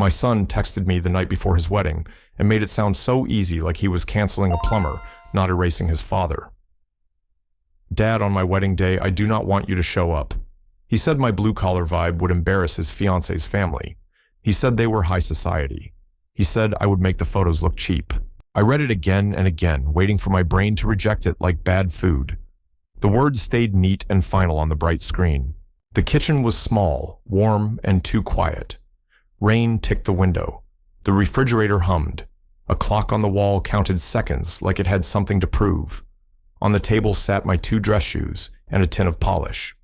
My son texted me the night before his wedding and made it sound so easy, like he was canceling a plumber, not erasing his father. Dad, on my wedding day, I do not want you to show up. He said my blue-collar vibe would embarrass his fiance's family. He said they were high society. He said I would make the photos look cheap. I read it again and again, waiting for my brain to reject it like bad food. The words stayed neat and final on the bright screen. The kitchen was small, warm, and too quiet. Rain ticked the window. The refrigerator hummed. A clock on the wall counted seconds like it had something to prove. On the table sat my 2 dress shoes and a tin of polish.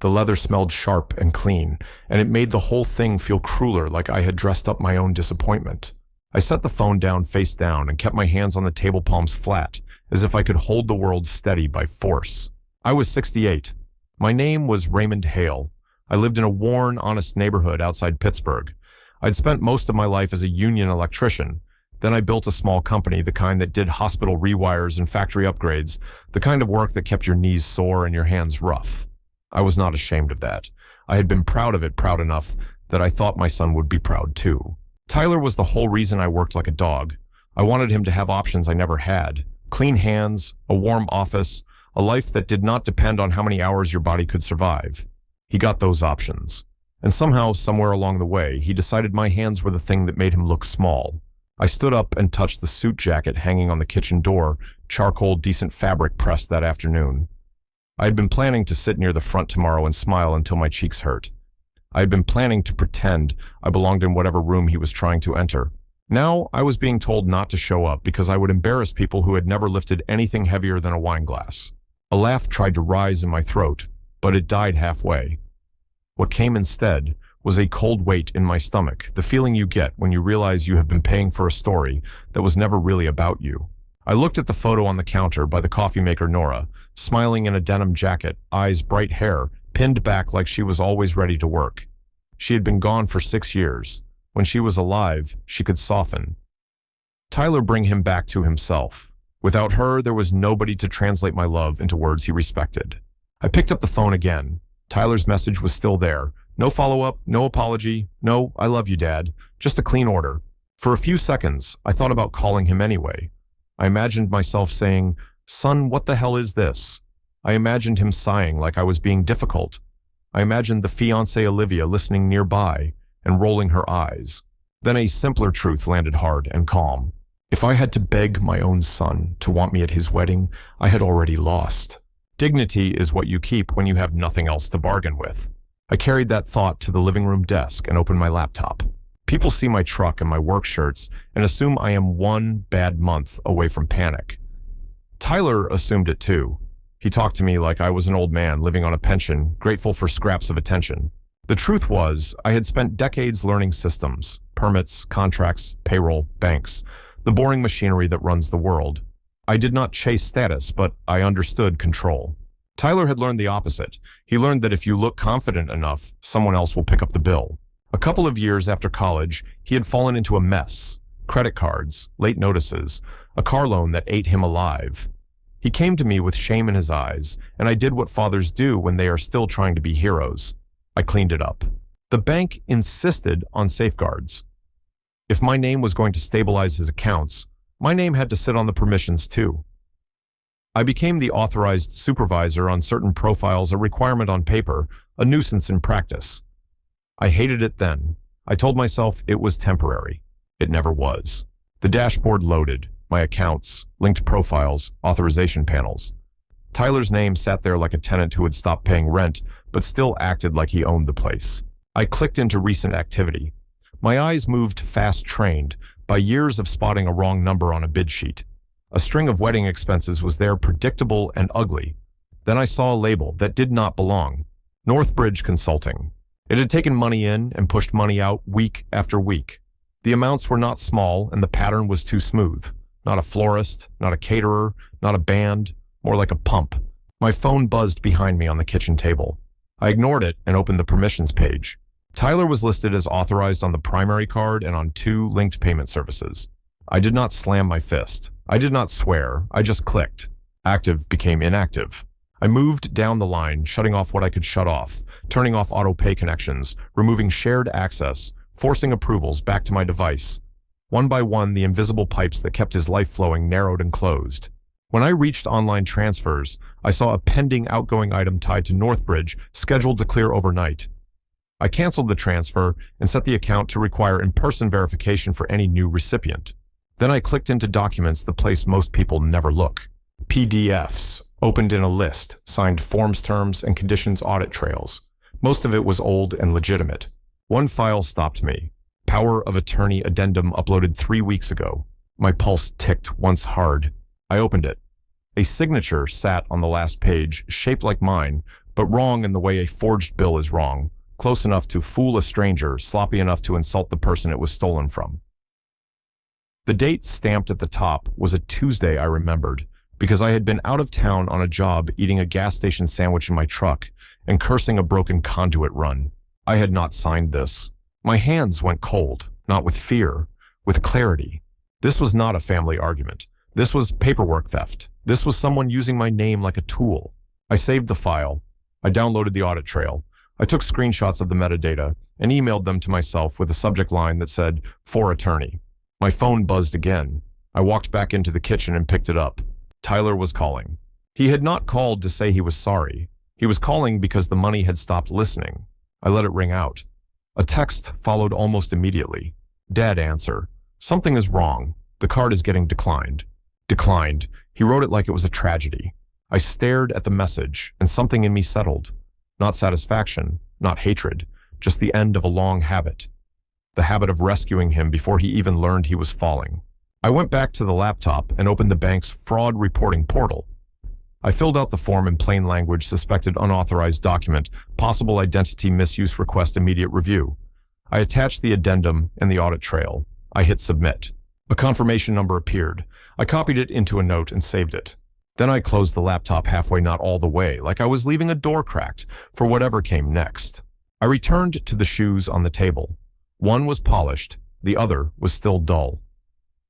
The leather smelled sharp and clean, and it made the whole thing feel crueler, like I had dressed up my own disappointment. I set the phone down face down and kept my hands on the table palms flat, as if I could hold the world steady by force. I was 68. My name was Raymond Hale. I lived in a worn, honest neighborhood outside Pittsburgh. I'd spent most of my life as a union electrician. Then I built a small company, the kind that did hospital rewires and factory upgrades, the kind of work that kept your knees sore and your hands rough. I was not ashamed of that. I had been proud of it, proud enough that I thought my son would be proud too. Tyler was the whole reason I worked like a dog. I wanted him to have options I never had. Clean hands, a warm office, a life that did not depend on how many hours your body could survive. He got those options. And somehow, somewhere along the way, he decided my hands were the thing that made him look small. I stood up and touched the suit jacket hanging on the kitchen door, charcoal decent fabric pressed that afternoon. I had been planning to sit near the front tomorrow and smile until my cheeks hurt. I had been planning to pretend I belonged in whatever room he was trying to enter. Now I was being told not to show up because I would embarrass people who had never lifted anything heavier than a wine glass. A laugh tried to rise in my throat, but it died halfway. What came instead was a cold weight in my stomach, the feeling you get when you realize you have been paying for a story that was never really about you. I looked at the photo on the counter by the coffee maker Nora, smiling in a denim jacket, eyes bright hair, pinned back like she was always ready to work. She had been gone for 6 years. When she was alive, she could soften. Tyler, bring him back to himself. Without her, there was nobody to translate my love into words he respected. I picked up the phone again. Tyler's message was still there. No follow-up, no apology, no, I love you, Dad. Just a clean order. For a few seconds, I thought about calling him anyway. I imagined myself saying, "Son, what the hell is this?" I imagined him sighing like I was being difficult. I imagined the fiancée Olivia listening nearby and rolling her eyes. Then a simpler truth landed hard and calm. If I had to beg my own son to want me at his wedding, I had already lost. Dignity is what you keep when you have nothing else to bargain with. I carried that thought to the living room desk and opened my laptop. People see my truck and my work shirts and assume I am one bad month away from panic. Tyler assumed it too. He talked to me like I was an old man living on a pension, grateful for scraps of attention. The truth was, I had spent decades learning systems, permits, contracts, payroll, banks, the boring machinery that runs the world. I did not chase status, but I understood control. Tyler had learned the opposite. He learned that if you look confident enough, someone else will pick up the bill. A couple of years after college, he had fallen into a mess. Credit cards, late notices, a car loan that ate him alive. He came to me with shame in his eyes, and I did what fathers do when they are still trying to be heroes. I cleaned it up. The bank insisted on safeguards. If my name was going to stabilize his accounts, my name had to sit on the permissions too. I became the authorized supervisor on certain profiles, a requirement on paper, a nuisance in practice. I hated it then. I told myself it was temporary. It never was. The dashboard loaded, my accounts, linked profiles, authorization panels. Tyler's name sat there like a tenant who had stopped paying rent, but still acted like he owned the place. I clicked into recent activity. My eyes moved fast-trained by years of spotting a wrong number on a bid sheet. A string of wedding expenses was there, predictable and ugly. Then I saw a label that did not belong. Northbridge Consulting. It had taken money in and pushed money out week after week. The amounts were not small and the pattern was too smooth. Not a florist, not a caterer, not a band, more like a pump. My phone buzzed behind me on the kitchen table. I ignored it and opened the permissions page. Tyler was listed as authorized on the primary card and on 2 linked payment services. I did not slam my fist. I did not swear. I just clicked. Active became inactive. I moved down the line, shutting off what I could shut off, turning off auto pay connections, removing shared access, forcing approvals back to my device. One by one, the invisible pipes that kept his life flowing narrowed and closed. When I reached online transfers, I saw a pending outgoing item tied to Northbridge, scheduled to clear overnight. I canceled the transfer and set the account to require in-person verification for any new recipient. Then I clicked into documents, the place most people never look. PDFs, opened in a list, signed forms, terms, and conditions audit trails. Most of it was old and legitimate. One file stopped me. Power of attorney addendum uploaded 3 weeks ago. My pulse ticked once hard. I opened it. A signature sat on the last page, shaped like mine, but wrong in the way a forged bill is wrong. Close enough to fool a stranger, sloppy enough to insult the person it was stolen from. The date stamped at the top was a Tuesday I remembered, because I had been out of town on a job eating a gas station sandwich in my truck and cursing a broken conduit run. I had not signed this. My hands went cold, not with fear, with clarity. This was not a family argument. This was paperwork theft. This was someone using my name like a tool. I saved the file. I downloaded the audit trail. I took screenshots of the metadata and emailed them to myself with a subject line that said, "For attorney." My phone buzzed again. I walked back into the kitchen and picked it up. Tyler was calling. He had not called to say he was sorry. He was calling because the money had stopped listening. I let it ring out. A text followed almost immediately. Dead answer. Something is wrong. The card is getting declined. Declined. He wrote it like it was a tragedy. I stared at the message, and something in me settled. Not satisfaction, not hatred, just the end of a long habit. The habit of rescuing him before he even learned he was falling. I went back to the laptop and opened the bank's fraud reporting portal. I filled out the form in plain language, suspected unauthorized document, possible identity misuse request immediate review. I attached the addendum and the audit trail. I hit submit. A confirmation number appeared. I copied it into a note and saved it. Then I closed the laptop halfway, not all the way, like I was leaving a door cracked for whatever came next. I returned to the shoes on the table. One was polished, the other was still dull.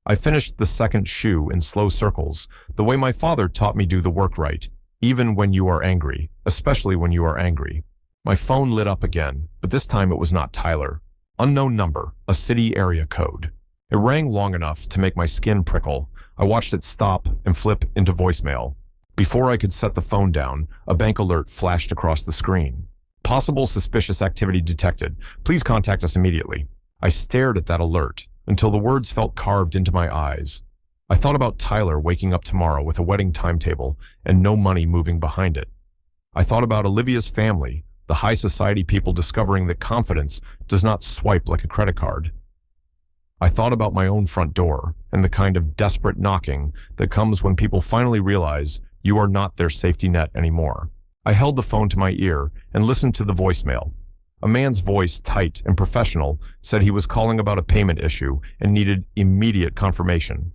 I finished the second shoe in slow circles, the way my father taught me do the work right, even when you are angry, especially when you are angry. My phone lit up again, but this time it was not Tyler. Unknown number, a city area code. It rang long enough to make my skin prickle. I watched it stop and flip into voicemail. Before I could set the phone down, a bank alert flashed across the screen. Possible suspicious activity detected. Please contact us immediately. I stared at that alert until the words felt carved into my eyes. I thought about Tyler waking up tomorrow with a wedding timetable and no money moving behind it. I thought about Olivia's family, the high society people discovering that confidence does not swipe like a credit card. I thought about my own front door and the kind of desperate knocking that comes when people finally realize you are not their safety net anymore. I held the phone to my ear and listened to the voicemail. A man's voice, tight and professional, said he was calling about a payment issue and needed immediate confirmation.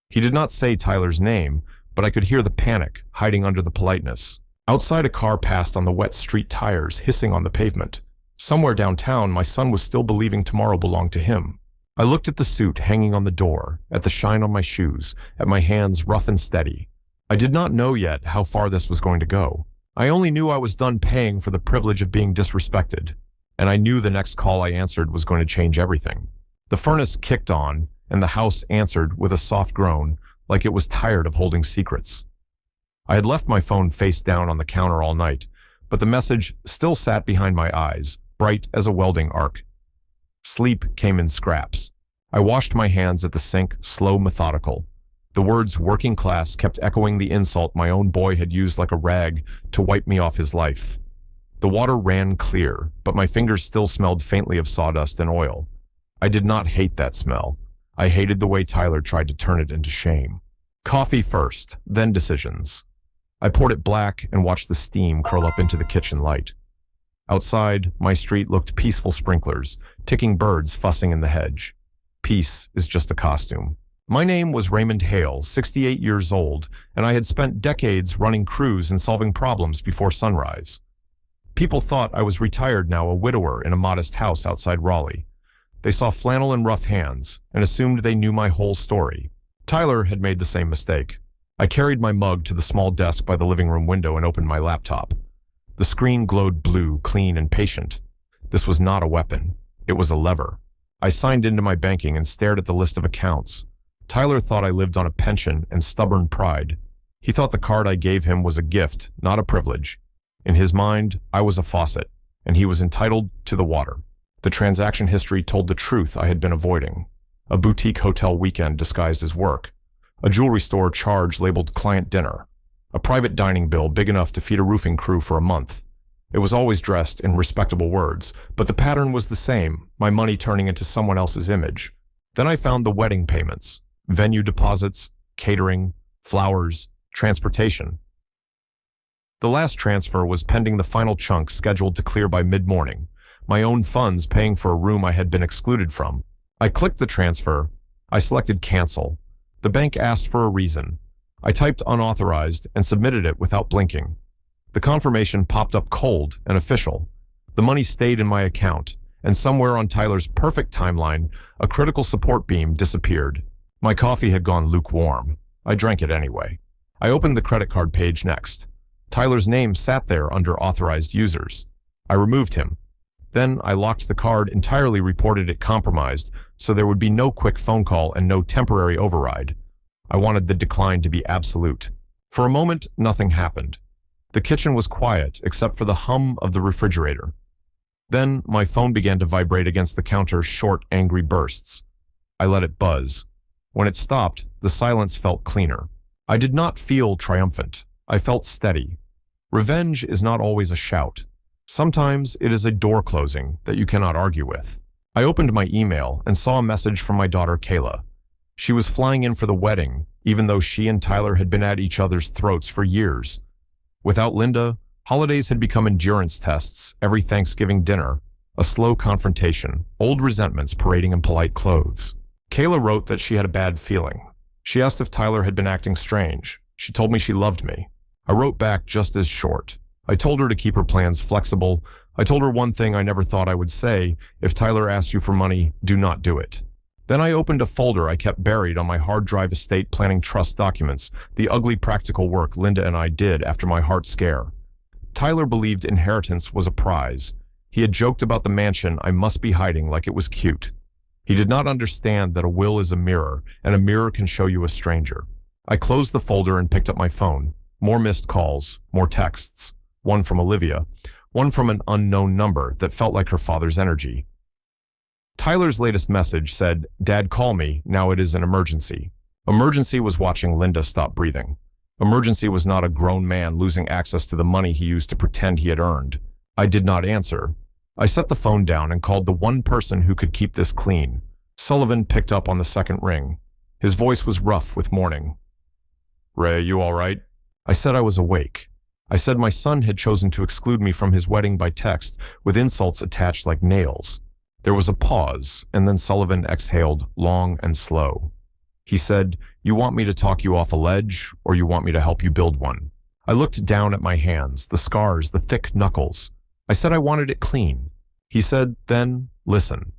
He did not say Tyler's name, but I could hear the panic hiding under the politeness. Outside, a car passed on the wet street tires, hissing on the pavement. Somewhere downtown, my son was still believing tomorrow belonged to him. I looked at the suit hanging on the door, at the shine on my shoes, at my hands rough and steady. I did not know yet how far this was going to go. I only knew I was done paying for the privilege of being disrespected, and I knew the next call I answered was going to change everything. The furnace kicked on, and the house answered with a soft groan, like it was tired of holding secrets. I had left my phone face down on the counter all night, but the message still sat behind my eyes, bright as a welding arc. Sleep came in scraps. I washed my hands at the sink, slow, methodical. The words working class kept echoing the insult my own boy had used like a rag to wipe me off his life. The water ran clear, but my fingers still smelled faintly of sawdust and oil. I did not hate that smell. I hated the way Tyler tried to turn it into shame. Coffee first, then decisions. I poured it black and watched the steam curl up into the kitchen light. Outside, my street looked peaceful sprinklers, ticking birds fussing in the hedge. Peace is just a costume. My name was Raymond Hale, 68 years old, and I had spent decades running crews and solving problems before sunrise. People thought I was retired now, a widower in a modest house outside Raleigh. They saw flannel and rough hands and assumed they knew my whole story. Tyler had made the same mistake. I carried my mug to the small desk by the living room window and opened my laptop. The screen glowed blue, clean, and patient. This was not a weapon. It was a lever. I signed into my banking and stared at the list of accounts. Tyler thought I lived on a pension and stubborn pride. He thought the card I gave him was a gift, not a privilege. In his mind, I was a faucet, and he was entitled to the water. The transaction history told the truth I had been avoiding. A boutique hotel weekend disguised as work. A jewelry store charge labeled client dinner. A private dining bill big enough to feed a roofing crew for a month. It was always dressed in respectable words, but the pattern was the same, my money turning into someone else's image. Then I found the wedding payments, venue deposits, catering, flowers, transportation. The last transfer was pending the final chunk scheduled to clear by mid-morning, my own funds paying for a room I had been excluded from. I clicked the transfer. I selected cancel. The bank asked for a reason. I typed unauthorized and submitted it without blinking. The confirmation popped up cold and official. The money stayed in my account, and somewhere on Tyler's perfect timeline, a critical support beam disappeared. My coffee had gone lukewarm. I drank it anyway. I opened the credit card page next. Tyler's name sat there under authorized users. I removed him. Then I locked the card, entirely reported it compromised, so there would be no quick phone call and no temporary override. I wanted the decline to be absolute. For a moment, nothing happened. The kitchen was quiet, except for the hum of the refrigerator. Then my phone began to vibrate against the counter's short, angry bursts. I let it buzz. When it stopped, the silence felt cleaner. I did not feel triumphant. I felt steady. Revenge is not always a shout. Sometimes it is a door closing that you cannot argue with. I opened my email and saw a message from my daughter Kayla. She was flying in for the wedding, even though she and Tyler had been at each other's throats for years. Without Linda, holidays had become endurance tests, every Thanksgiving dinner, a slow confrontation, old resentments parading in polite clothes. Kayla wrote that she had a bad feeling. She asked if Tyler had been acting strange. She told me she loved me. I wrote back just as short. I told her to keep her plans flexible. I told her one thing I never thought I would say: if Tyler asks you for money, do not do it. Then I opened a folder I kept buried on my hard drive estate planning trust documents, the ugly practical work Linda and I did after my heart scare. Tyler believed inheritance was a prize. He had joked about the mansion I must be hiding like it was cute. He did not understand that a will is a mirror, and a mirror can show you a stranger. I closed the folder and picked up my phone. More missed calls, more texts. One from Olivia, one from an unknown number that felt like her father's energy. Tyler's latest message said, "Dad, call me, now it is an emergency." Emergency was watching Linda stop breathing. Emergency was not a grown man losing access to the money he used to pretend he had earned. I did not answer. I set the phone down and called the one person who could keep this clean. Sullivan picked up on the second ring. His voice was rough with mourning. "Ray, you all right?" I said I was awake. I said my son had chosen to exclude me from his wedding by text, with insults attached like nails. There was a pause, and then Sullivan exhaled, long and slow. He said, "You want me to talk you off a ledge, or you want me to help you build one?" I looked down at my hands, the scars, the thick knuckles. I said I wanted it clean. He said, "Then, listen.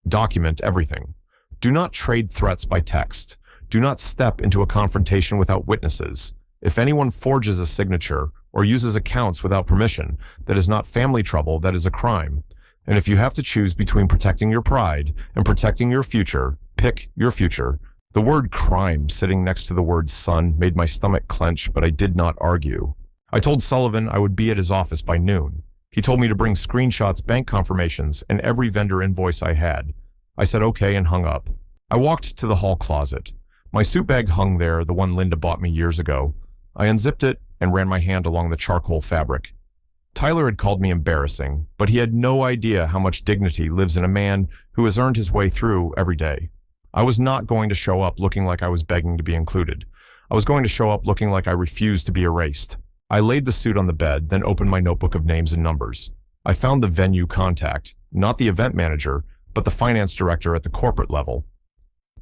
Document everything. Do not trade threats by text. Do not step into a confrontation without witnesses. If anyone forges a signature or uses accounts without permission, that is not family trouble, that is a crime. And if you have to choose between protecting your pride and protecting your future, pick your future." The word crime sitting next to the word son made my stomach clench, but I did not argue. I told Sullivan I would be at his office by noon. He told me to bring screenshots, bank confirmations, and every vendor invoice I had. I said okay and hung up. I walked to the hall closet. My suit bag hung there, the one Linda bought me years ago. I unzipped it and ran my hand along the charcoal fabric. Tyler had called me embarrassing, but he had no idea how much dignity lives in a man who has earned his way through every day. I was not going to show up looking like I was begging to be included. I was going to show up looking like I refused to be erased. I laid the suit on the bed, then opened my notebook of names and numbers. I found the venue contact, not the event manager, but the finance director at the corporate level.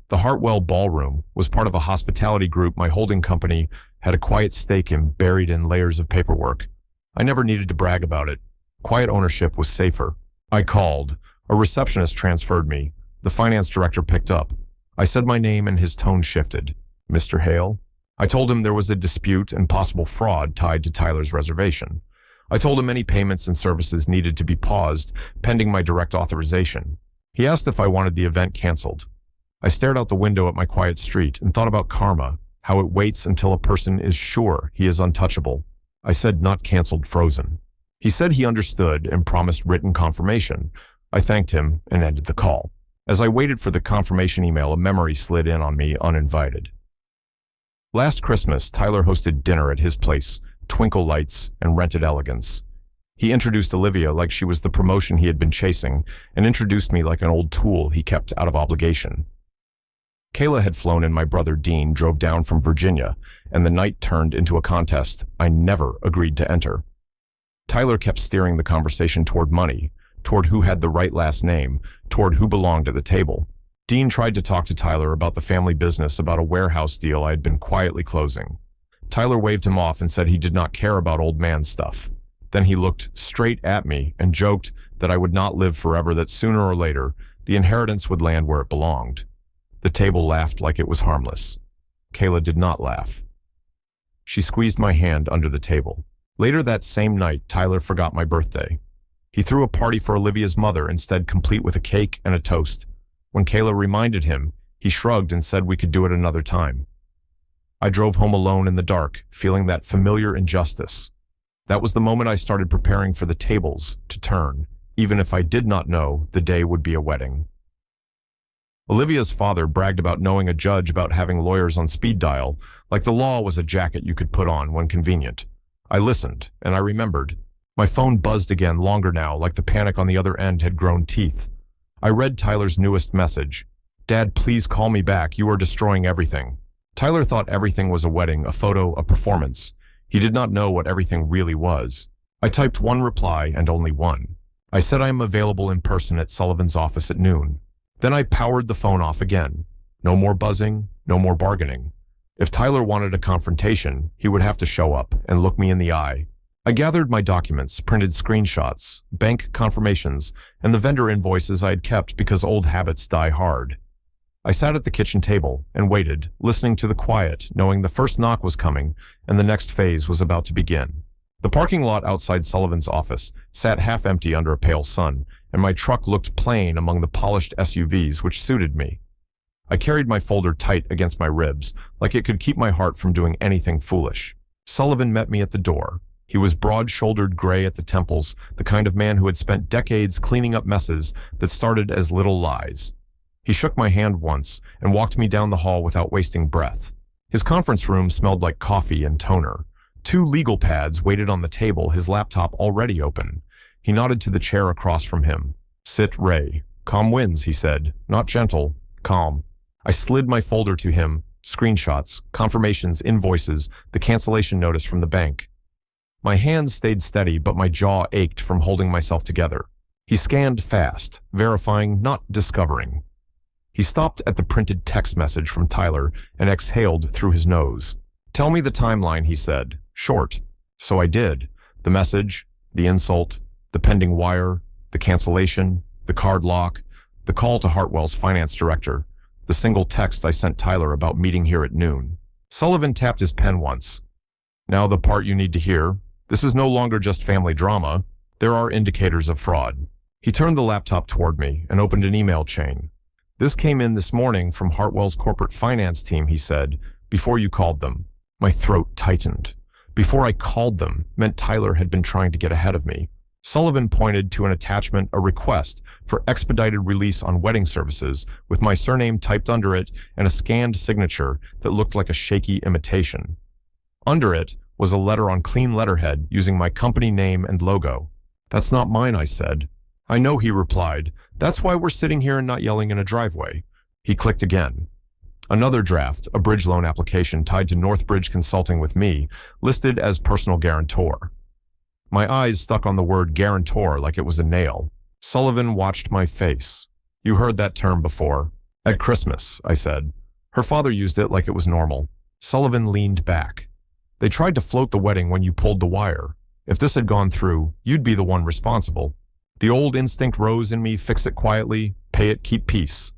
The Hartwell Ballroom was part of a hospitality group my holding company had a quiet stake in, buried in layers of paperwork. I never needed to brag about it. Quiet ownership was safer. I called. A receptionist transferred me. The finance director picked up. I said my name and his tone shifted. "Mr. Hale?" I told him there was a dispute and possible fraud tied to Tyler's reservation. I told him any payments and services needed to be paused, pending my direct authorization. He asked if I wanted the event canceled. I stared out the window at my quiet street and thought about karma, how it waits until a person is sure he is untouchable. I said not canceled, frozen. He said he understood and promised written confirmation. I thanked him and ended the call. As I waited for the confirmation email, a memory slid in on me uninvited. Last Christmas, Tyler hosted dinner at his place, twinkle lights and rented elegance. He introduced Olivia like she was the promotion he had been chasing, and introduced me like an old tool he kept out of obligation. Kayla had flown and my brother Dean drove down from Virginia, and the night turned into a contest I never agreed to enter. Tyler kept steering the conversation toward money, toward who had the right last name, toward who belonged at the table. Dean tried to talk to Tyler about the family business, about a warehouse deal I had been quietly closing. Tyler waved him off and said he did not care about old man stuff. Then he looked straight at me and joked that I would not live forever, that sooner or later the inheritance would land where it belonged. The table laughed like it was harmless. Kayla did not laugh. She squeezed my hand under the table. Later that same night, Tyler forgot my birthday. He threw a party for Olivia's mother instead, complete with a cake and a toast. When Kayla reminded him, he shrugged and said we could do it another time. I drove home alone in the dark, feeling that familiar injustice. That was the moment I started preparing for the tables to turn, even if I did not know the day would be a wedding. Olivia's father bragged about knowing a judge, about having lawyers on speed dial, like the law was a jacket you could put on when convenient. I listened, and I remembered. My phone buzzed again, longer now, like the panic on the other end had grown teeth. I read Tyler's newest message. "Dad, please call me back. You are destroying everything." Tyler thought everything was a wedding, a photo, a performance. He did not know what everything really was. I typed one reply and only one. I said I am available in person at Sullivan's office at noon. Then I powered the phone off again. No more buzzing, no more bargaining. If Tyler wanted a confrontation, he would have to show up and look me in the eye. I gathered my documents, printed screenshots, bank confirmations, and the vendor invoices I had kept because old habits die hard. I sat at the kitchen table and waited, listening to the quiet, knowing the first knock was coming and the next phase was about to begin. The parking lot outside Sullivan's office sat half empty under a pale sun, and my truck looked plain among the polished SUVs, which suited me. I carried my folder tight against my ribs, like it could keep my heart from doing anything foolish. Sullivan met me at the door. He was broad-shouldered, gray at the temples, the kind of man who had spent decades cleaning up messes that started as little lies. He shook my hand once and walked me down the hall without wasting breath. His conference room smelled like coffee and toner. 2 legal pads waited on the table, his laptop already open. He nodded to the chair across from him. "Sit, Ray. Calm wins," he said. "Not gentle, calm." I slid my folder to him, screenshots, confirmations, invoices, the cancellation notice from the bank. My hands stayed steady, but my jaw ached from holding myself together. He scanned fast, verifying, not discovering. He stopped at the printed text message from Tyler and exhaled through his nose. "Tell me the timeline," he said. Short. So I did. The message, the insult, the pending wire, the cancellation, the card lock, the call to Hartwell's finance director, the single text I sent Tyler about meeting here at noon. Sullivan tapped his pen once. "Now the part you need to hear. This is no longer just family drama. There are indicators of fraud." He turned the laptop toward me and opened an email chain. "This came in this morning from Hartwell's corporate finance team," he said, "before you called them." My throat tightened. Before I called them meant Tyler had been trying to get ahead of me. Sullivan pointed to an attachment, a request for expedited release on wedding services, with my surname typed under it and a scanned signature that looked like a shaky imitation. Under it was a letter on clean letterhead using my company name and logo. "That's not mine," I said. "I know," he replied. "That's why we're sitting here and not yelling in a driveway." He clicked again. Another draft, a bridge loan application tied to Northbridge Consulting with me, listed as personal guarantor. My eyes stuck on the word guarantor like it was a nail. Sullivan watched my face. "You heard that term before." "At Christmas," I said. "Her father used it like it was normal." Sullivan leaned back. "They tried to float the wedding when you pulled the wire. If this had gone through, you'd be the one responsible." The old instinct rose in me: fix it quietly, pay it, keep peace.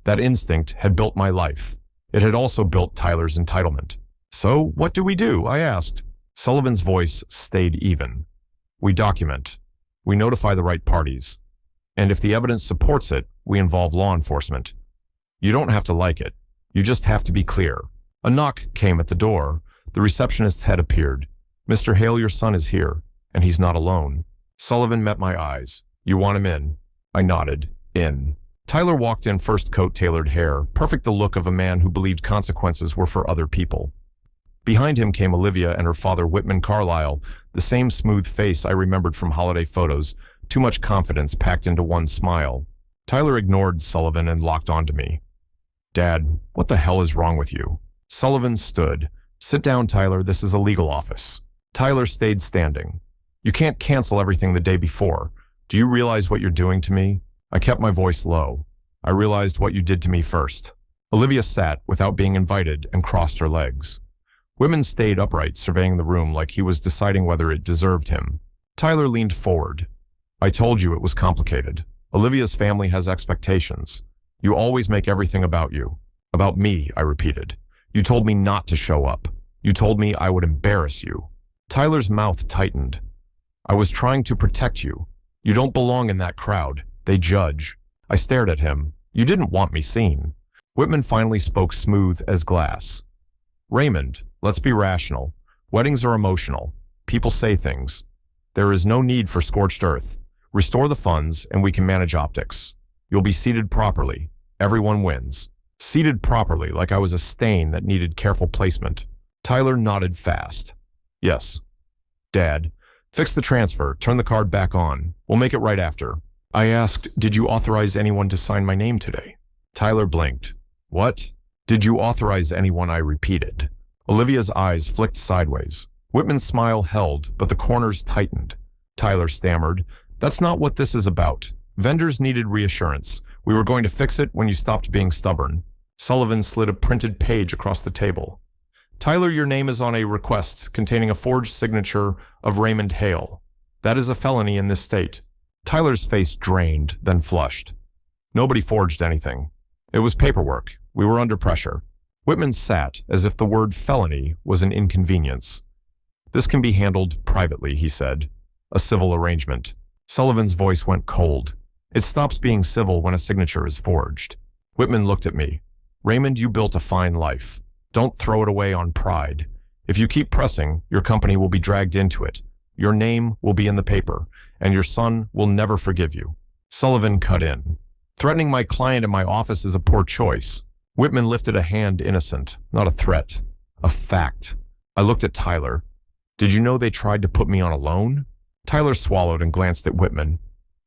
That instinct had built my life. It had also built Tyler's entitlement. "So, what do we do?" I asked. Sullivan's voice stayed even. "We document. We notify the right parties. And if the evidence supports it, we involve law enforcement. You don't have to like it. You just have to be clear. A knock came at the door. The receptionist's head appeared. Mr. Hale, your son is here, and he's not alone. Sullivan met my eyes. You want him in? I nodded. In. Tyler walked in, first coat, tailored hair, perfect the look of a man who believed consequences were for other people. Behind him came Olivia and her father, Whitman Carlyle, the same smooth face I remembered from holiday photos, too much confidence packed into one smile. Tyler ignored Sullivan and locked onto me. Dad, what the hell is wrong with you? Sullivan stood. Sit down, Tyler, this is a legal office. Tyler stayed standing. You can't cancel everything the day before. Do you realize what you're doing to me? I kept my voice low. I realized what you did to me first. Olivia sat without being invited and crossed her legs. Whitman stayed upright, surveying the room like he was deciding whether it deserved him. Tyler leaned forward. I told you it was complicated. Olivia's family has expectations. You always make everything about you. About me, I repeated. You told me not to show up. You told me I would embarrass you. Tyler's mouth tightened. I was trying to protect you. You don't belong in that crowd. They judge. I stared at him. You didn't want me seen. Whitman finally spoke, smooth as glass. Raymond, let's be rational. Weddings are emotional. People say things. There is no need for scorched earth. Restore the funds and we can manage optics. You'll be seated properly. Everyone wins. Seated properly, like I was a stain that needed careful placement. Tyler nodded fast. Yes. Dad, fix the transfer. Turn the card back on. We'll make it right after. I asked, did you authorize anyone to sign my name today? Tyler blinked. What? Did you authorize anyone? I repeated. Olivia's eyes flicked sideways. Whitman's smile held, but the corners tightened. Tyler stammered, that's not what this is about. Vendors needed reassurance. We were going to fix it when you stopped being stubborn. Sullivan slid a printed page across the table. Tyler, your name is on a request containing a forged signature of Raymond Hale. That is a felony in this state. Tyler's face drained, then flushed. Nobody forged anything. It was paperwork. We were under pressure. Whitman sat as if the word felony was an inconvenience. This can be handled privately, he said. A civil arrangement. Sullivan's voice went cold. It stops being civil when a signature is forged. Whitman looked at me. Raymond, you built a fine life. Don't throw it away on pride. If you keep pressing, your company will be dragged into it. Your name will be in the paper, and your son will never forgive you. Sullivan cut in. Threatening my client in my office is a poor choice. Whitman lifted a hand, innocent, not a threat. A fact. I looked at Tyler. Did you know they tried to put me on a loan? Tyler swallowed and glanced at Whitman.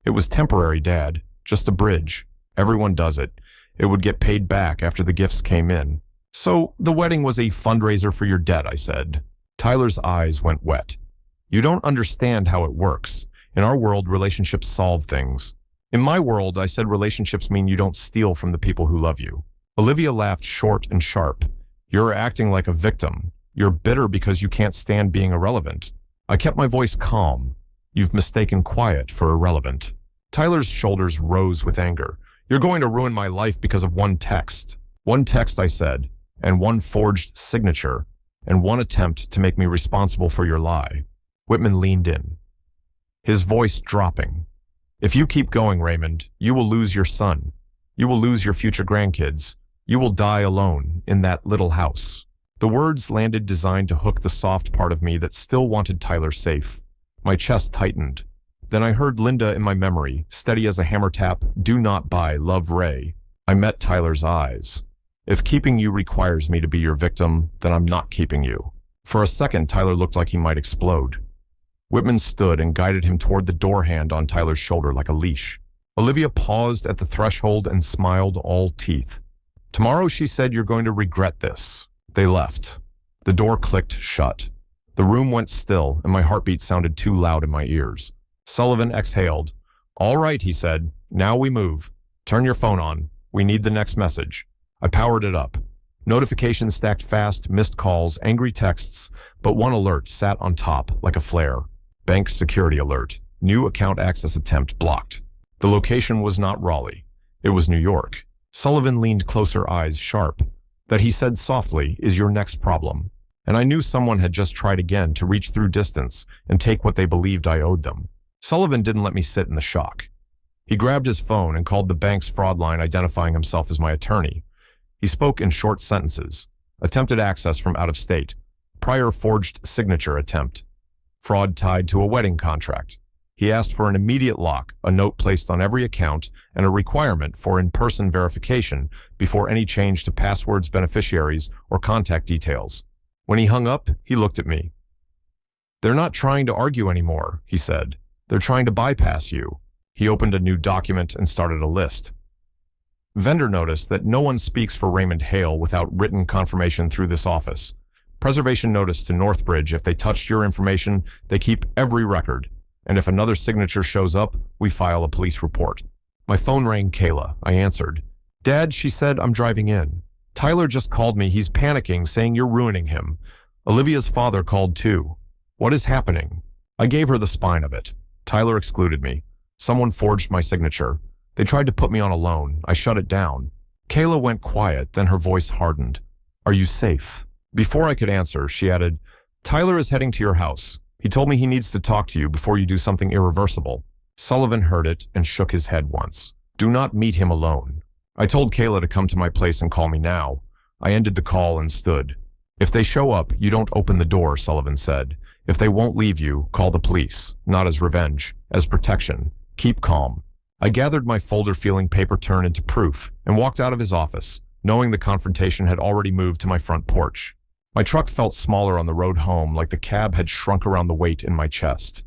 It was temporary, Dad. Just a bridge. Everyone does it. It would get paid back after the gifts came in. So the wedding was a fundraiser for your debt, I said. Tyler's eyes went wet. You don't understand how it works. In our world, relationships solve things. In my world, I said relationships mean you don't steal from the people who love you. Olivia laughed short and sharp. You're acting like a victim. You're bitter because you can't stand being irrelevant. I kept my voice calm. You've mistaken quiet for irrelevant. Tyler's shoulders rose with anger. You're going to ruin my life because of one text. One text, I said, and one forged signature, and one attempt to make me responsible for your lie. Whitman leaned in, his voice dropping. If you keep going, Raymond, you will lose your son. You will lose your future grandkids. You will die alone in that little house. The words landed, designed to hook the soft part of me that still wanted Tyler safe. My chest tightened. Then I heard Linda in my memory, steady as a hammer tap, do not buy, love Ray. I met Tyler's eyes. If keeping you requires me to be your victim, then I'm not keeping you. For a second, Tyler looked like he might explode. Whitman stood and guided him toward the door hand on Tyler's shoulder like a leash. Olivia paused at the threshold and smiled, all teeth. Tomorrow, she said, you're going to regret this. They left. The door clicked shut. The room went still, and my heartbeat sounded too loud in my ears. Sullivan exhaled. All right, he said. Now we move. Turn your phone on. We need the next message. I powered it up. Notifications stacked fast, missed calls, angry texts, but one alert sat on top like a flare. Bank security alert. New account access attempt blocked. The location was not Raleigh. It was New York. Sullivan leaned closer, eyes sharp. That he said softly is your next problem. And I knew someone had just tried again to reach through distance and take what they believed I owed them. Sullivan didn't let me sit in the shock. He grabbed his phone and called the bank's fraud line, identifying himself as my attorney. He spoke in short sentences. Attempted access from out of state. Prior forged signature attempt. Fraud tied to a wedding contract. He asked for an immediate lock, a note placed on every account, and a requirement for in-person verification before any change to passwords, beneficiaries, or contact details. When he hung up, he looked at me. "They're not trying to argue anymore," he said. "They're trying to bypass you." He opened a new document and started a list. Vendor notice that no one speaks for Raymond Hale without written confirmation through this office. Preservation notice to Northbridge: if they touched your information, they keep every record. And if another signature shows up, we file a police report. My phone rang. Kayla. I answered. "Dad," she said, "I'm driving in. Tyler just called me. He's panicking, saying you're ruining him. Olivia's father called too. What is happening?" I gave her the spine of it. Tyler excluded me. Someone forged my signature. They tried to put me on a loan. I shut it down. Kayla went quiet, then her voice hardened. "Are you safe?" Before I could answer, she added, "Tyler is heading to your house. He told me he needs to talk to you before you do something irreversible." Sullivan heard it and shook his head once. "Do not meet him alone." I told Kayla to come to my place and call me now. I ended the call and stood. "If they show up, you don't open the door," Sullivan said. "If they won't leave you, call the police, not as revenge, as protection. Keep calm." I gathered my folder, feeling paper turn into proof, and walked out of his office, knowing the confrontation had already moved to my front porch. My truck felt smaller on the road home, like the cab had shrunk around the weight in my chest.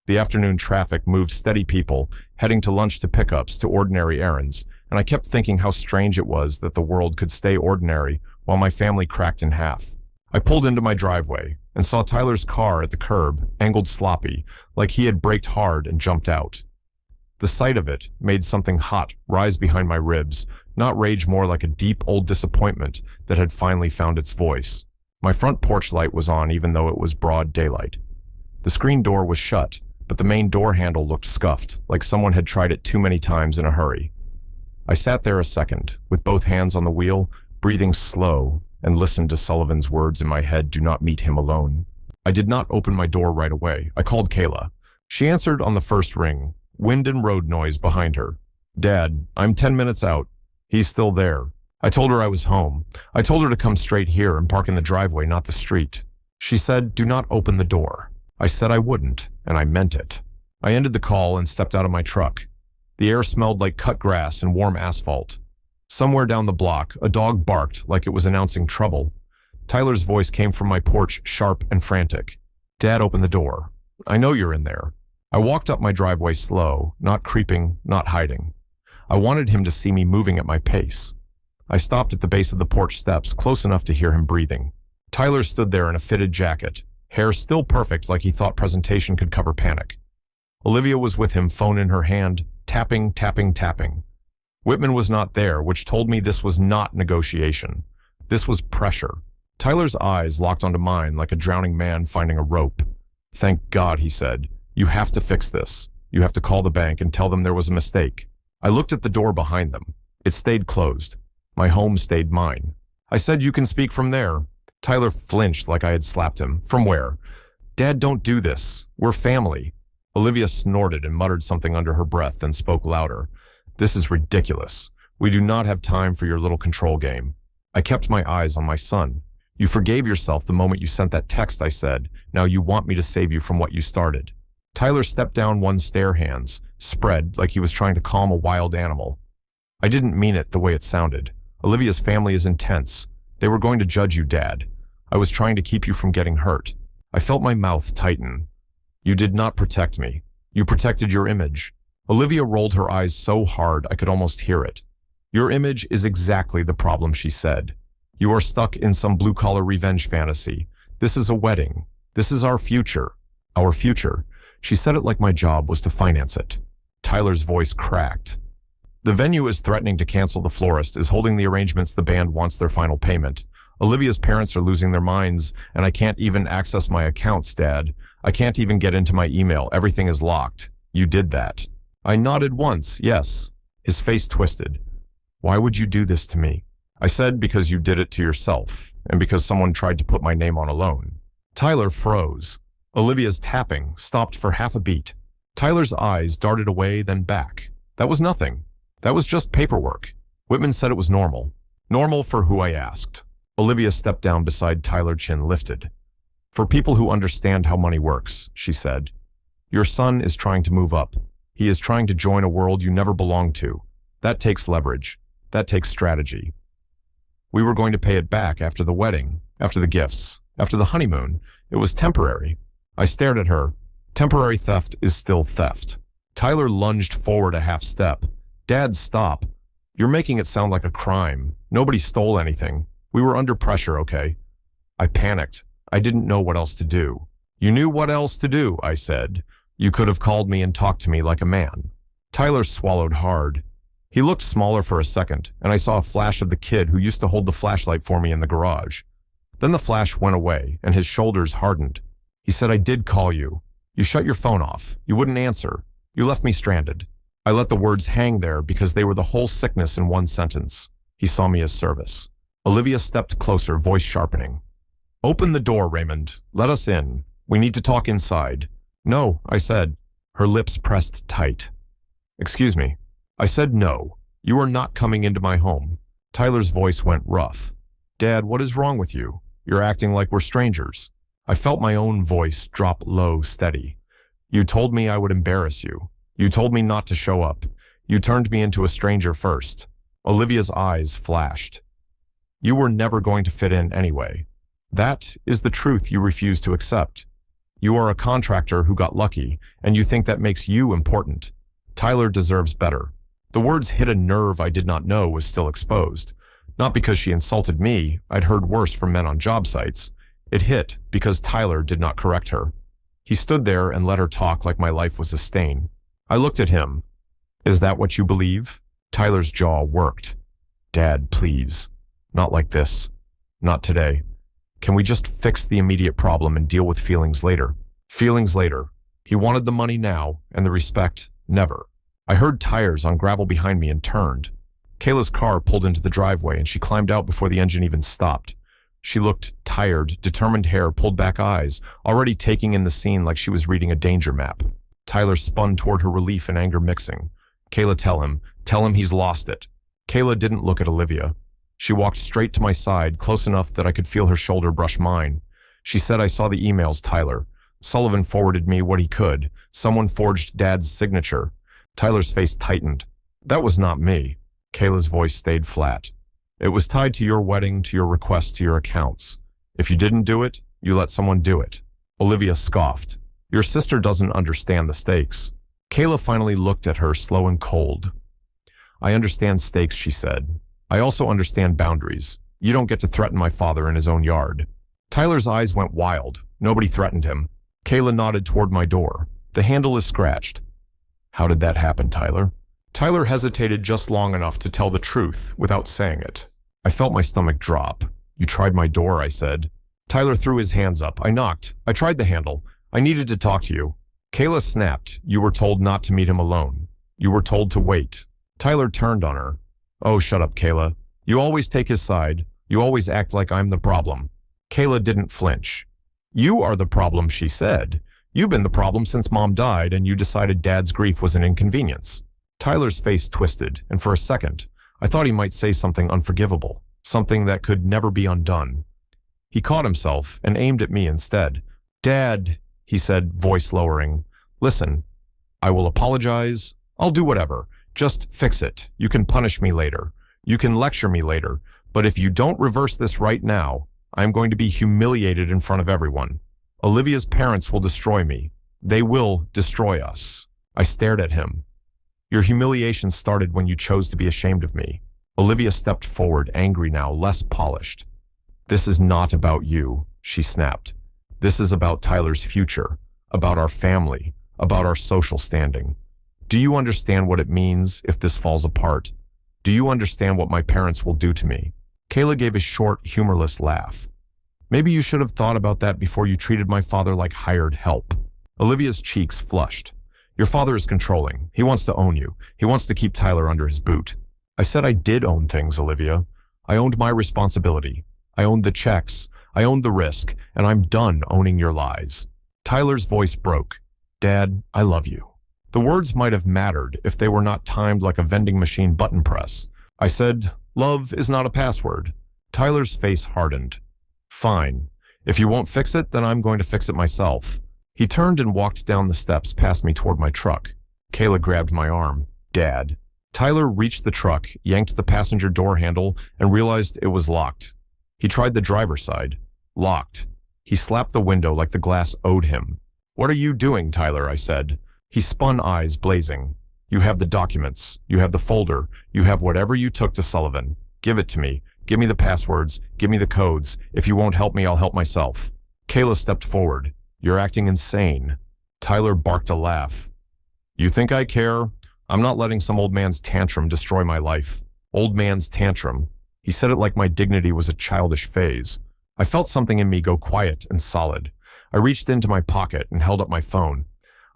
The afternoon traffic moved steady people, heading to lunch, to pickups, to ordinary errands, and I kept thinking how strange it was that the world could stay ordinary while my family cracked in half. I pulled into my driveway and saw Tyler's car at the curb, angled sloppy, like he had braked hard and jumped out. The sight of it made something hot rise behind my ribs, not rage, more like a deep old disappointment that had finally found its voice. My front porch light was on even though it was broad daylight. The screen door was shut, but the main door handle looked scuffed, like someone had tried it too many times in a hurry. I sat there a second, with both hands on the wheel, breathing slow, and listened to Sullivan's words in my head: "Do not meet him alone." I did not open my door right away. I called Kayla. She answered on the first ring, wind and road noise behind her. "Dad, I'm 10 minutes out. He's still there." I told her I was home. I told her to come straight here and park in the driveway, not the street. She said, "Do not open the door." I said I wouldn't, and I meant it. I ended the call and stepped out of my truck. The air smelled like cut grass and warm asphalt. Somewhere down the block, a dog barked like it was announcing trouble. Tyler's voice came from my porch, sharp and frantic. "Dad, open the door. I know you're in there." I walked up my driveway slow, not creeping, not hiding. I wanted him to see me moving at my pace. I stopped at the base of the porch steps, close enough to hear him breathing. Tyler stood there in a fitted jacket, hair still perfect, like he thought presentation could cover panic. Olivia was with him, phone in her hand, tapping, tapping, tapping. Whitman was not there, which told me this was not negotiation. This was pressure. Tyler's eyes locked onto mine like a drowning man finding a rope. "Thank God," he said. "You have to fix this. You have to call the bank and tell them there was a mistake." I looked at the door behind them. It stayed closed. My home stayed mine. I said, "You can speak from there." Tyler flinched like I had slapped him. "From where?" "Dad, don't do this. We're family." Olivia snorted and muttered something under her breath, then spoke louder. "This is ridiculous. We do not have time for your little control game." I kept my eyes on my son. "You forgave yourself the moment you sent that text," I said. "Now you want me to save you from what you started." Tyler stepped down one stair, hands spread like he was trying to calm a wild animal. "I didn't mean it the way it sounded. Olivia's family is intense. They were going to judge you, Dad. I was trying to keep you from getting hurt." I felt my mouth tighten. "You did not protect me. You protected your image." Olivia rolled her eyes so hard I could almost hear it. "Your image is exactly the problem," she said. "You are stuck in some blue-collar revenge fantasy. This is a wedding. This is our future. Our future." She said it like my job was to finance it. Tyler's voice cracked. "The venue is threatening to cancel. The florist is holding the arrangements. The band wants their final payment. Olivia's parents are losing their minds, and I can't even access my accounts, Dad. I can't even get into my email. Everything is locked. You did that." I nodded once, yes. His face twisted. "Why would you do this to me?" I said, "Because you did it to yourself, and because someone tried to put my name on a loan." Tyler froze. Olivia's tapping stopped for half a beat. Tyler's eyes darted away, then back. That was nothing. That was just paperwork. Whitman said it was normal. Normal for who I asked. Olivia stepped down beside Tyler, chin lifted. For people who understand how money works, she said. Your son is trying to move up. He is trying to join a world you never belonged to. That takes leverage. That takes strategy. We were going to pay it back after the wedding, after the gifts, after the honeymoon. It was temporary. I stared at her. Temporary theft is still theft. Tyler lunged forward a half step. Dad, stop. You're making it sound like a crime. Nobody stole anything. We were under pressure, okay? I panicked. I didn't know what else to do. You knew what else to do, I said. You could have called me and talked to me like a man. Tyler swallowed hard. He looked smaller for a second, and I saw a flash of the kid who used to hold the flashlight for me in the garage. Then the flash went away, and his shoulders hardened. He said, I did call you. You shut your phone off. You wouldn't answer. You left me stranded. I let the words hang there because they were the whole sickness in one sentence. He saw me as service. Olivia stepped closer, voice sharpening. Open the door, Raymond. Let us in. We need to talk inside. No, I said. Her lips pressed tight. Excuse me. I said no. You are not coming into my home. Tyler's voice went rough. Dad, what is wrong with you? You're acting like we're strangers. I felt my own voice drop low, steady. You told me I would embarrass you. You told me not to show up. You turned me into a stranger first. Olivia's eyes flashed. You were never going to fit in anyway. That is the truth you refuse to accept. You are a contractor who got lucky, and you think that makes you important. Tyler deserves better. The words hit a nerve I did not know was still exposed. Not because she insulted me, I'd heard worse from men on job sites. It hit because Tyler did not correct her. He stood there and let her talk like my life was a stain. I looked at him. Is that what you believe? Tyler's jaw worked. Dad, please. Not like this. Not today. Can we just fix the immediate problem and deal with feelings later? Feelings later. He wanted the money now, and the respect, never. I heard tires on gravel behind me and turned. Kayla's car pulled into the driveway and she climbed out before the engine even stopped. She looked tired, determined hair, pulled back eyes, already taking in the scene like she was reading a danger map. Tyler spun toward her, relief and anger mixing. Kayla, tell him he's lost it. Kayla didn't look at Olivia. She walked straight to my side, close enough that I could feel her shoulder brush mine. She said, I saw the emails, Tyler. Sullivan forwarded me what he could. Someone forged Dad's signature. Tyler's face tightened. That was not me. Kayla's voice stayed flat. It was tied to your wedding, to your request, to your accounts. If you didn't do it, you let someone do it. Olivia scoffed. Your sister doesn't understand the stakes. Kayla finally looked at her, slow and cold. I understand stakes, she said. I also understand boundaries. You don't get to threaten my father in his own yard. Tyler's eyes went wild. Nobody threatened him. Kayla nodded toward my door. The handle is scratched. How did that happen, Tyler? Tyler hesitated just long enough to tell the truth without saying it. I felt my stomach drop. You tried my door, I said. Tyler threw his hands up. I knocked. I tried the handle. I needed to talk to you. Kayla snapped. You were told not to meet him alone. You were told to wait. Tyler turned on her. Oh, shut up, Kayla. You always take his side. You always act like I'm the problem. Kayla didn't flinch. You are the problem, she said. You've been the problem since Mom died, and you decided Dad's grief was an inconvenience. Tyler's face twisted, and for a second, I thought he might say something unforgivable, something that could never be undone. He caught himself and aimed at me instead. Dad, he said, voice lowering. Listen, I will apologize. I'll do whatever. Just fix it. You can punish me later. You can lecture me later. But if you don't reverse this right now, I'm going to be humiliated in front of everyone. Olivia's parents will destroy me. They will destroy us. I stared at him. Your humiliation started when you chose to be ashamed of me. Olivia stepped forward, angry now, less polished. This is not about you, she snapped. This is about Tyler's future, about our family, about our social standing. Do you understand what it means if this falls apart? Do you understand what my parents will do to me? Kayla gave a short, humorless laugh. Maybe you should have thought about that before you treated my father like hired help. Olivia's cheeks flushed. Your father is controlling. He wants to own you. He wants to keep Tyler under his boot. I said I did own things, Olivia. I owned my responsibility. I owned the checks. I owned the risk, and I'm done owning your lies. Tyler's voice broke. Dad, I love you. The words might have mattered if they were not timed like a vending machine button press. I said, "Love is not a password." Tyler's face hardened. "Fine. If you won't fix it, then I'm going to fix it myself." He turned and walked down the steps past me toward my truck. Kayla grabbed my arm. "Dad." Tyler reached the truck, yanked the passenger door handle, and realized it was locked. He tried the driver's side. Locked. He slapped the window like the glass owed him. "What are you doing, Tyler?" I said. He spun, eyes blazing. "You have the documents. You have the folder. You have whatever you took to Sullivan. Give it to me. Give me the passwords. Give me the codes. If you won't help me, I'll help myself." Kayla stepped forward. "You're acting insane." Tyler barked a laugh. "You think I care? I'm not letting some old man's tantrum destroy my life." Old man's tantrum. He said it like my dignity was a childish phase. I felt something in me go quiet and solid. I reached into my pocket and held up my phone.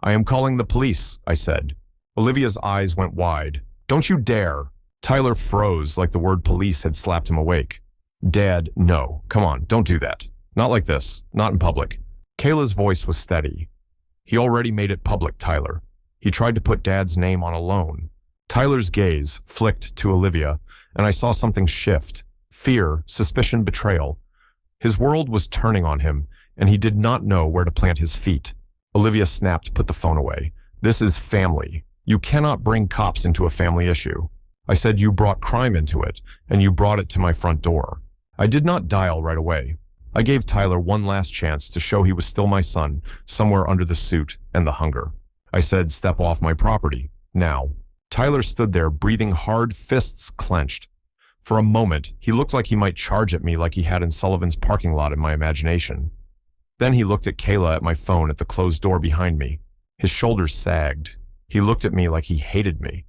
"I am calling the police," I said. Olivia's eyes went wide. "Don't you dare." Tyler froze like the word police had slapped him awake. "Dad, no. Come on, don't do that. Not like this. Not in public." Kayla's voice was steady. "He already made it public, Tyler. He tried to put Dad's name on a loan." Tyler's gaze flicked to Olivia, and I saw something shift. Fear, suspicion, betrayal. His world was turning on him, and he did not know where to plant his feet. Olivia snapped, "Put the phone away. This is family. You cannot bring cops into a family issue." I said, "You brought crime into it, and you brought it to my front door." I did not dial right away. I gave Tyler one last chance to show he was still my son, somewhere under the suit and the hunger. I said, "Step off my property. Now." Tyler stood there, breathing hard, fists clenched. For a moment, he looked like he might charge at me like he had in Sullivan's parking lot in my imagination. Then he looked at Kayla at my phone at the closed door behind me. His shoulders sagged. He looked at me like he hated me.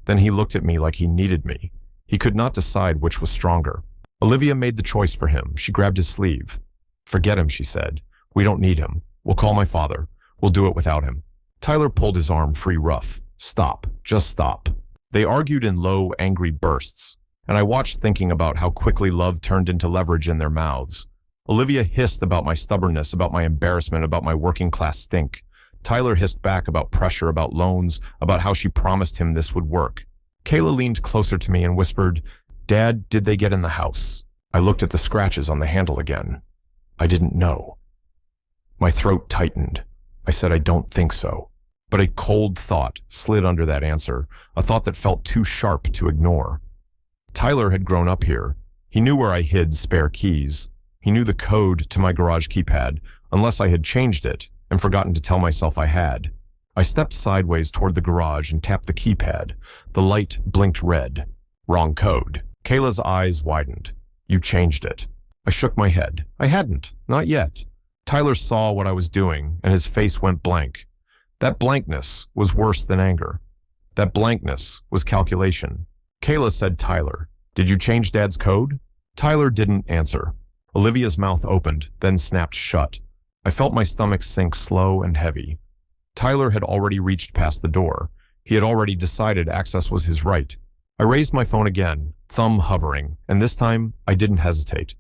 Then he looked at me like he needed me. He could not decide which was stronger. Olivia made the choice for him. She grabbed his sleeve. "Forget him," she said. "We don't need him. We'll call my father. We'll do it without him." Tyler pulled his arm free rough. "Stop. Just stop." They argued in low, angry bursts, and I watched thinking about how quickly love turned into leverage in their mouths. Olivia hissed about my stubbornness, about my embarrassment, about my working-class stink. Tyler hissed back about pressure, about loans, about how she promised him this would work. Kayla leaned closer to me and whispered, "Dad, did they get in the house?" I looked at the scratches on the handle again. I didn't know. My throat tightened. I said, "I don't think so." But a cold thought slid under that answer, a thought that felt too sharp to ignore. Tyler had grown up here. He knew where I hid spare keys. He knew the code to my garage keypad, unless I had changed it and forgotten to tell myself I had. I stepped sideways toward the garage and tapped the keypad. The light blinked red. Wrong code. Kayla's eyes widened. "You changed it." I shook my head. I hadn't. Not yet. Tyler saw what I was doing, and his face went blank. That blankness was worse than anger. That blankness was calculation. Kayla said, "Tyler, did you change Dad's code?" Tyler didn't answer. Olivia's mouth opened, then snapped shut. I felt my stomach sink slow and heavy. Tyler had already reached past the door. He had already decided access was his right. I raised my phone again, thumb hovering, and this time I didn't hesitate.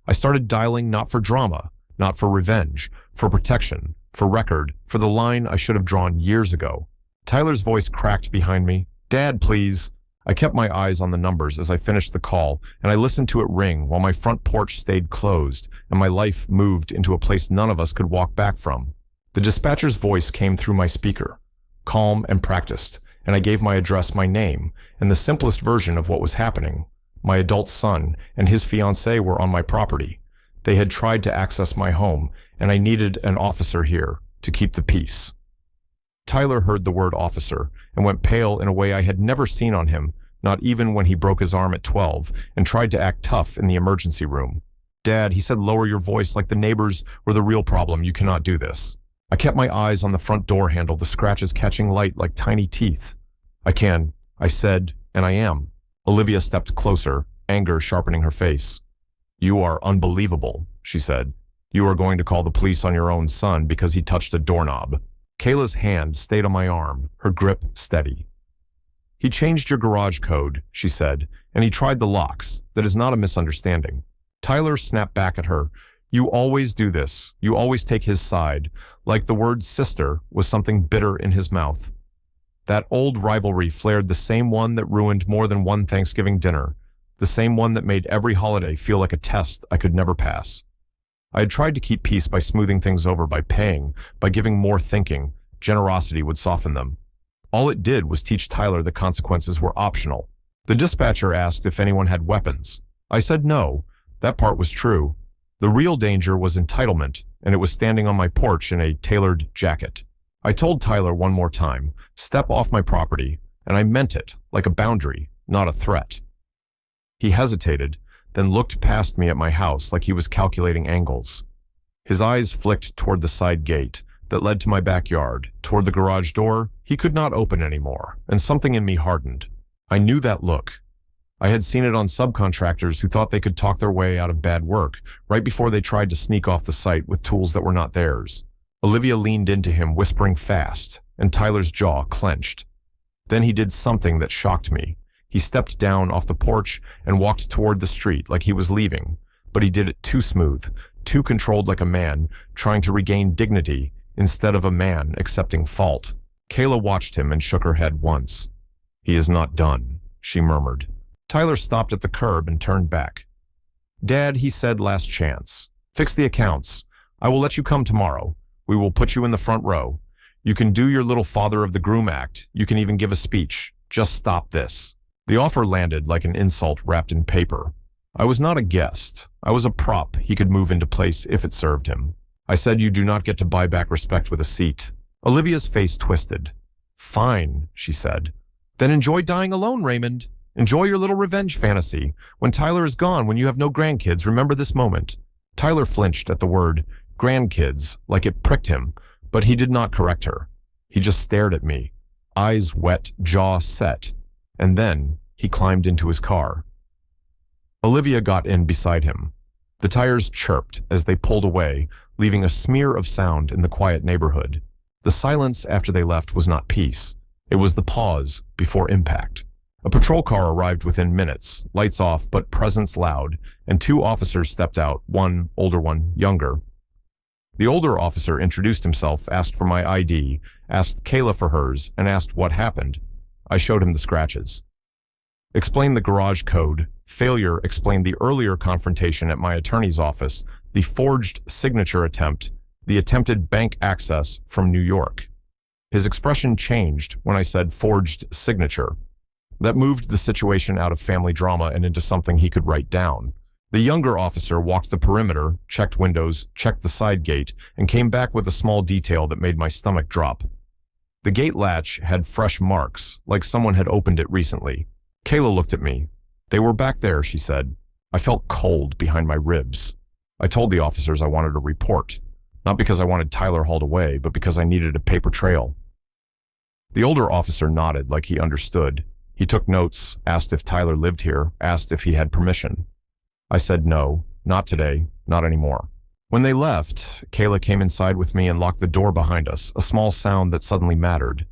I started dialing not for drama, not for revenge, for protection, for record, for the line I should have drawn years ago. Tyler's voice cracked behind me. "Dad, please." I kept my eyes on the numbers as I finished the call, and I listened to it ring while my front porch stayed closed and my life moved into a place none of us could walk back from. The dispatcher's voice came through my speaker, calm and practiced, and I gave my address, my name, and the simplest version of what was happening. My adult son and his fiancée were on my property. They had tried to access my home, and I needed an officer here to keep the peace. Tyler heard the word officer and went pale in a way I had never seen on him, not even when he broke his arm at 12 and tried to act tough in the emergency room. "Dad," he said, "lower your voice, like the neighbors were the real problem. You cannot do this." I kept my eyes on the front door handle, the scratches catching light like tiny teeth. "I can," I said, "and I am." Olivia stepped closer, anger sharpening her face. "You are unbelievable," she said. "You are going to call the police on your own son because he touched a doorknob." Kayla's hand stayed on my arm, her grip steady. "He changed your garage code," she said, "and he tried the locks. That is not a misunderstanding." Tyler snapped back at her. "You always do this. You always take his side," like the word sister was something bitter in his mouth. That old rivalry flared, the same one that ruined more than one Thanksgiving dinner, the same one that made every holiday feel like a test I could never pass. I had tried to keep peace by smoothing things over, by paying, by giving more thinking. Generosity would soften them. All it did was teach Tyler the consequences were optional. The dispatcher asked if anyone had weapons. I said no. That part was true. The real danger was entitlement, and it was standing on my porch in a tailored jacket. I told Tyler one more time, step off my property, and I meant it, like a boundary, not a threat. He hesitated, then looked past me at my house like he was calculating angles. His eyes flicked toward the side gate that led to my backyard, toward the garage door he could not open anymore, and something in me hardened. I knew that look. I had seen it on subcontractors who thought they could talk their way out of bad work right before they tried to sneak off the site with tools that were not theirs. Olivia leaned into him, whispering fast, and Tyler's jaw clenched. Then he did something that shocked me. He stepped down off the porch and walked toward the street like he was leaving, but he did it too smooth, too controlled, like a man trying to regain dignity instead of a man accepting fault. Kayla watched him and shook her head once. "He is not done," she murmured. Tyler stopped at the curb and turned back. "Dad," he said, "last chance. Fix the accounts. I will let you come tomorrow. We will put you in the front row. You can do your little father of the groom act. You can even give a speech. Just stop this." The offer landed like an insult wrapped in paper. I was not a guest. I was a prop he could move into place if it served him. I said, "You do not get to buy back respect with a seat." Olivia's face twisted. "Fine," she said. "Then enjoy dying alone, Raymond. Enjoy your little revenge fantasy. When Tyler is gone, when you have no grandkids, remember this moment." Tyler flinched at the word grandkids, like it pricked him, but he did not correct her. He just stared at me, eyes wet, jaw set, and then he climbed into his car. Olivia got in beside him. The tires chirped as they pulled away, leaving a smear of sound in the quiet neighborhood. The silence after they left was not peace. It was the pause before impact. A patrol car arrived within minutes, lights off but presence loud, and two officers stepped out, one older, one younger. The older officer introduced himself, asked for my ID, asked Kayla for hers, and asked what happened. I showed him the scratches. Explained the garage code. Failure explained the earlier confrontation at my attorney's office, the forged signature attempt, the attempted bank access from New York. His expression changed when I said forged signature. That moved the situation out of family drama and into something he could write down. The younger officer walked the perimeter, checked windows, checked the side gate, and came back with a small detail that made my stomach drop. The gate latch had fresh marks, like someone had opened it recently. Kayla looked at me. "They were back there," she said. I felt cold behind my ribs. I told the officers I wanted a report, not because I wanted Tyler hauled away, but because I needed a paper trail. The older officer nodded like he understood. He took notes, asked if Tyler lived here, asked if he had permission. I said no, not today, not anymore. When they left, Kayla came inside with me and locked the door behind us, a small sound that suddenly mattered.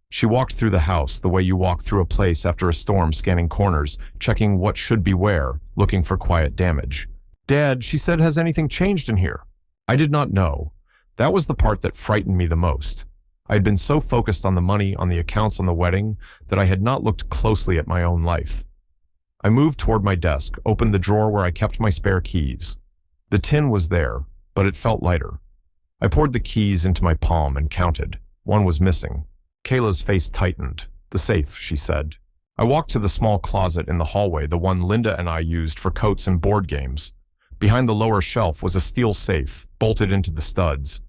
She walked through the house the way you walk through a place after a storm, scanning corners, checking what should be where, looking for quiet damage. "Dad," she said, "has anything changed in here?" I did not know. That was the part that frightened me the most. I had been so focused on the money, on the accounts, on the wedding, that I had not looked closely at my own life. I moved toward my desk, opened the drawer where I kept my spare keys. The tin was there, but it felt lighter. I poured the keys into my palm and counted. One was missing. Kayla's face tightened. "The safe," she said. I walked to the small closet in the hallway, the one Linda and I used for coats and board games. Behind the lower shelf was a steel safe, bolted into the studs.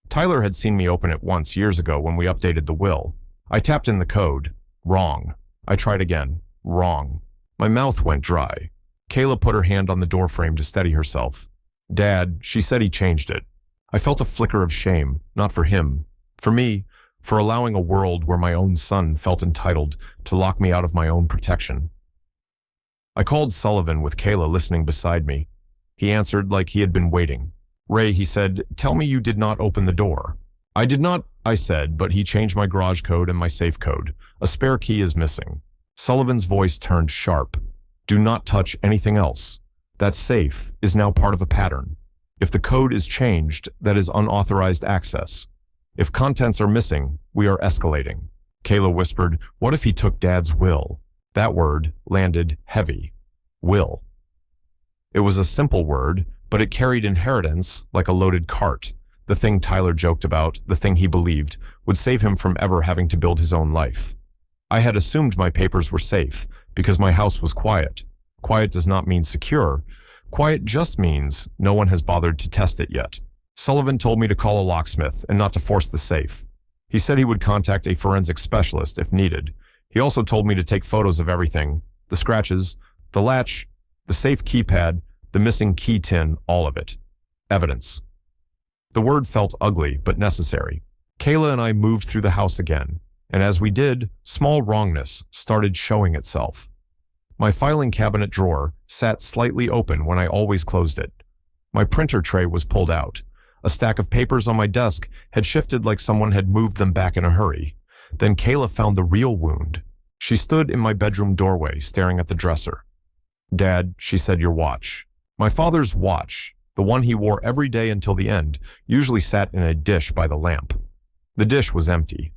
Tyler had seen me open it once years ago when we updated the will. I tapped in the code. Wrong. I tried again. Wrong. My mouth went dry. Kayla put her hand on the doorframe to steady herself. "Dad," she said, "he changed it." I felt a flicker of shame, not for him. For me, for allowing a world where my own son felt entitled to lock me out of my own protection. I called Sullivan with Kayla listening beside me. He answered like he had been waiting. "Ray," he said, "tell me you did not open the door." "I did not," I said, "but he changed my garage code and my safe code. A spare key is missing." Sullivan's voice turned sharp. "Do not touch anything else. That safe is now part of a pattern. If the code is changed, that is unauthorized access. If contents are missing, we are escalating. Kayla whispered, "What if he took Dad's will?" That word landed heavy. Will. It was a simple word, but it carried inheritance like a loaded cart. The thing Tyler joked about, the thing he believed, would save him from ever having to build his own life. I had assumed my papers were safe, because my house was quiet. Quiet does not mean secure. Quiet just means no one has bothered to test it yet. Sullivan told me to call a locksmith and not to force the safe. He said he would contact a forensic specialist if needed. He also told me to take photos of everything: the scratches, the latch, the safe keypad, the missing key tin, all of it. Evidence. The word felt ugly, but necessary. Kayla and I moved through the house again, and as we did, small wrongness started showing itself. My filing cabinet drawer sat slightly open when I always closed it. My printer tray was pulled out. A stack of papers on my desk had shifted like someone had moved them back in a hurry. Then Kayla found the real wound. She stood in my bedroom doorway, staring at the dresser. "Dad," she said, "your watch." My father's watch, the one he wore every day until the end, usually sat in a dish by the lamp. The dish was empty.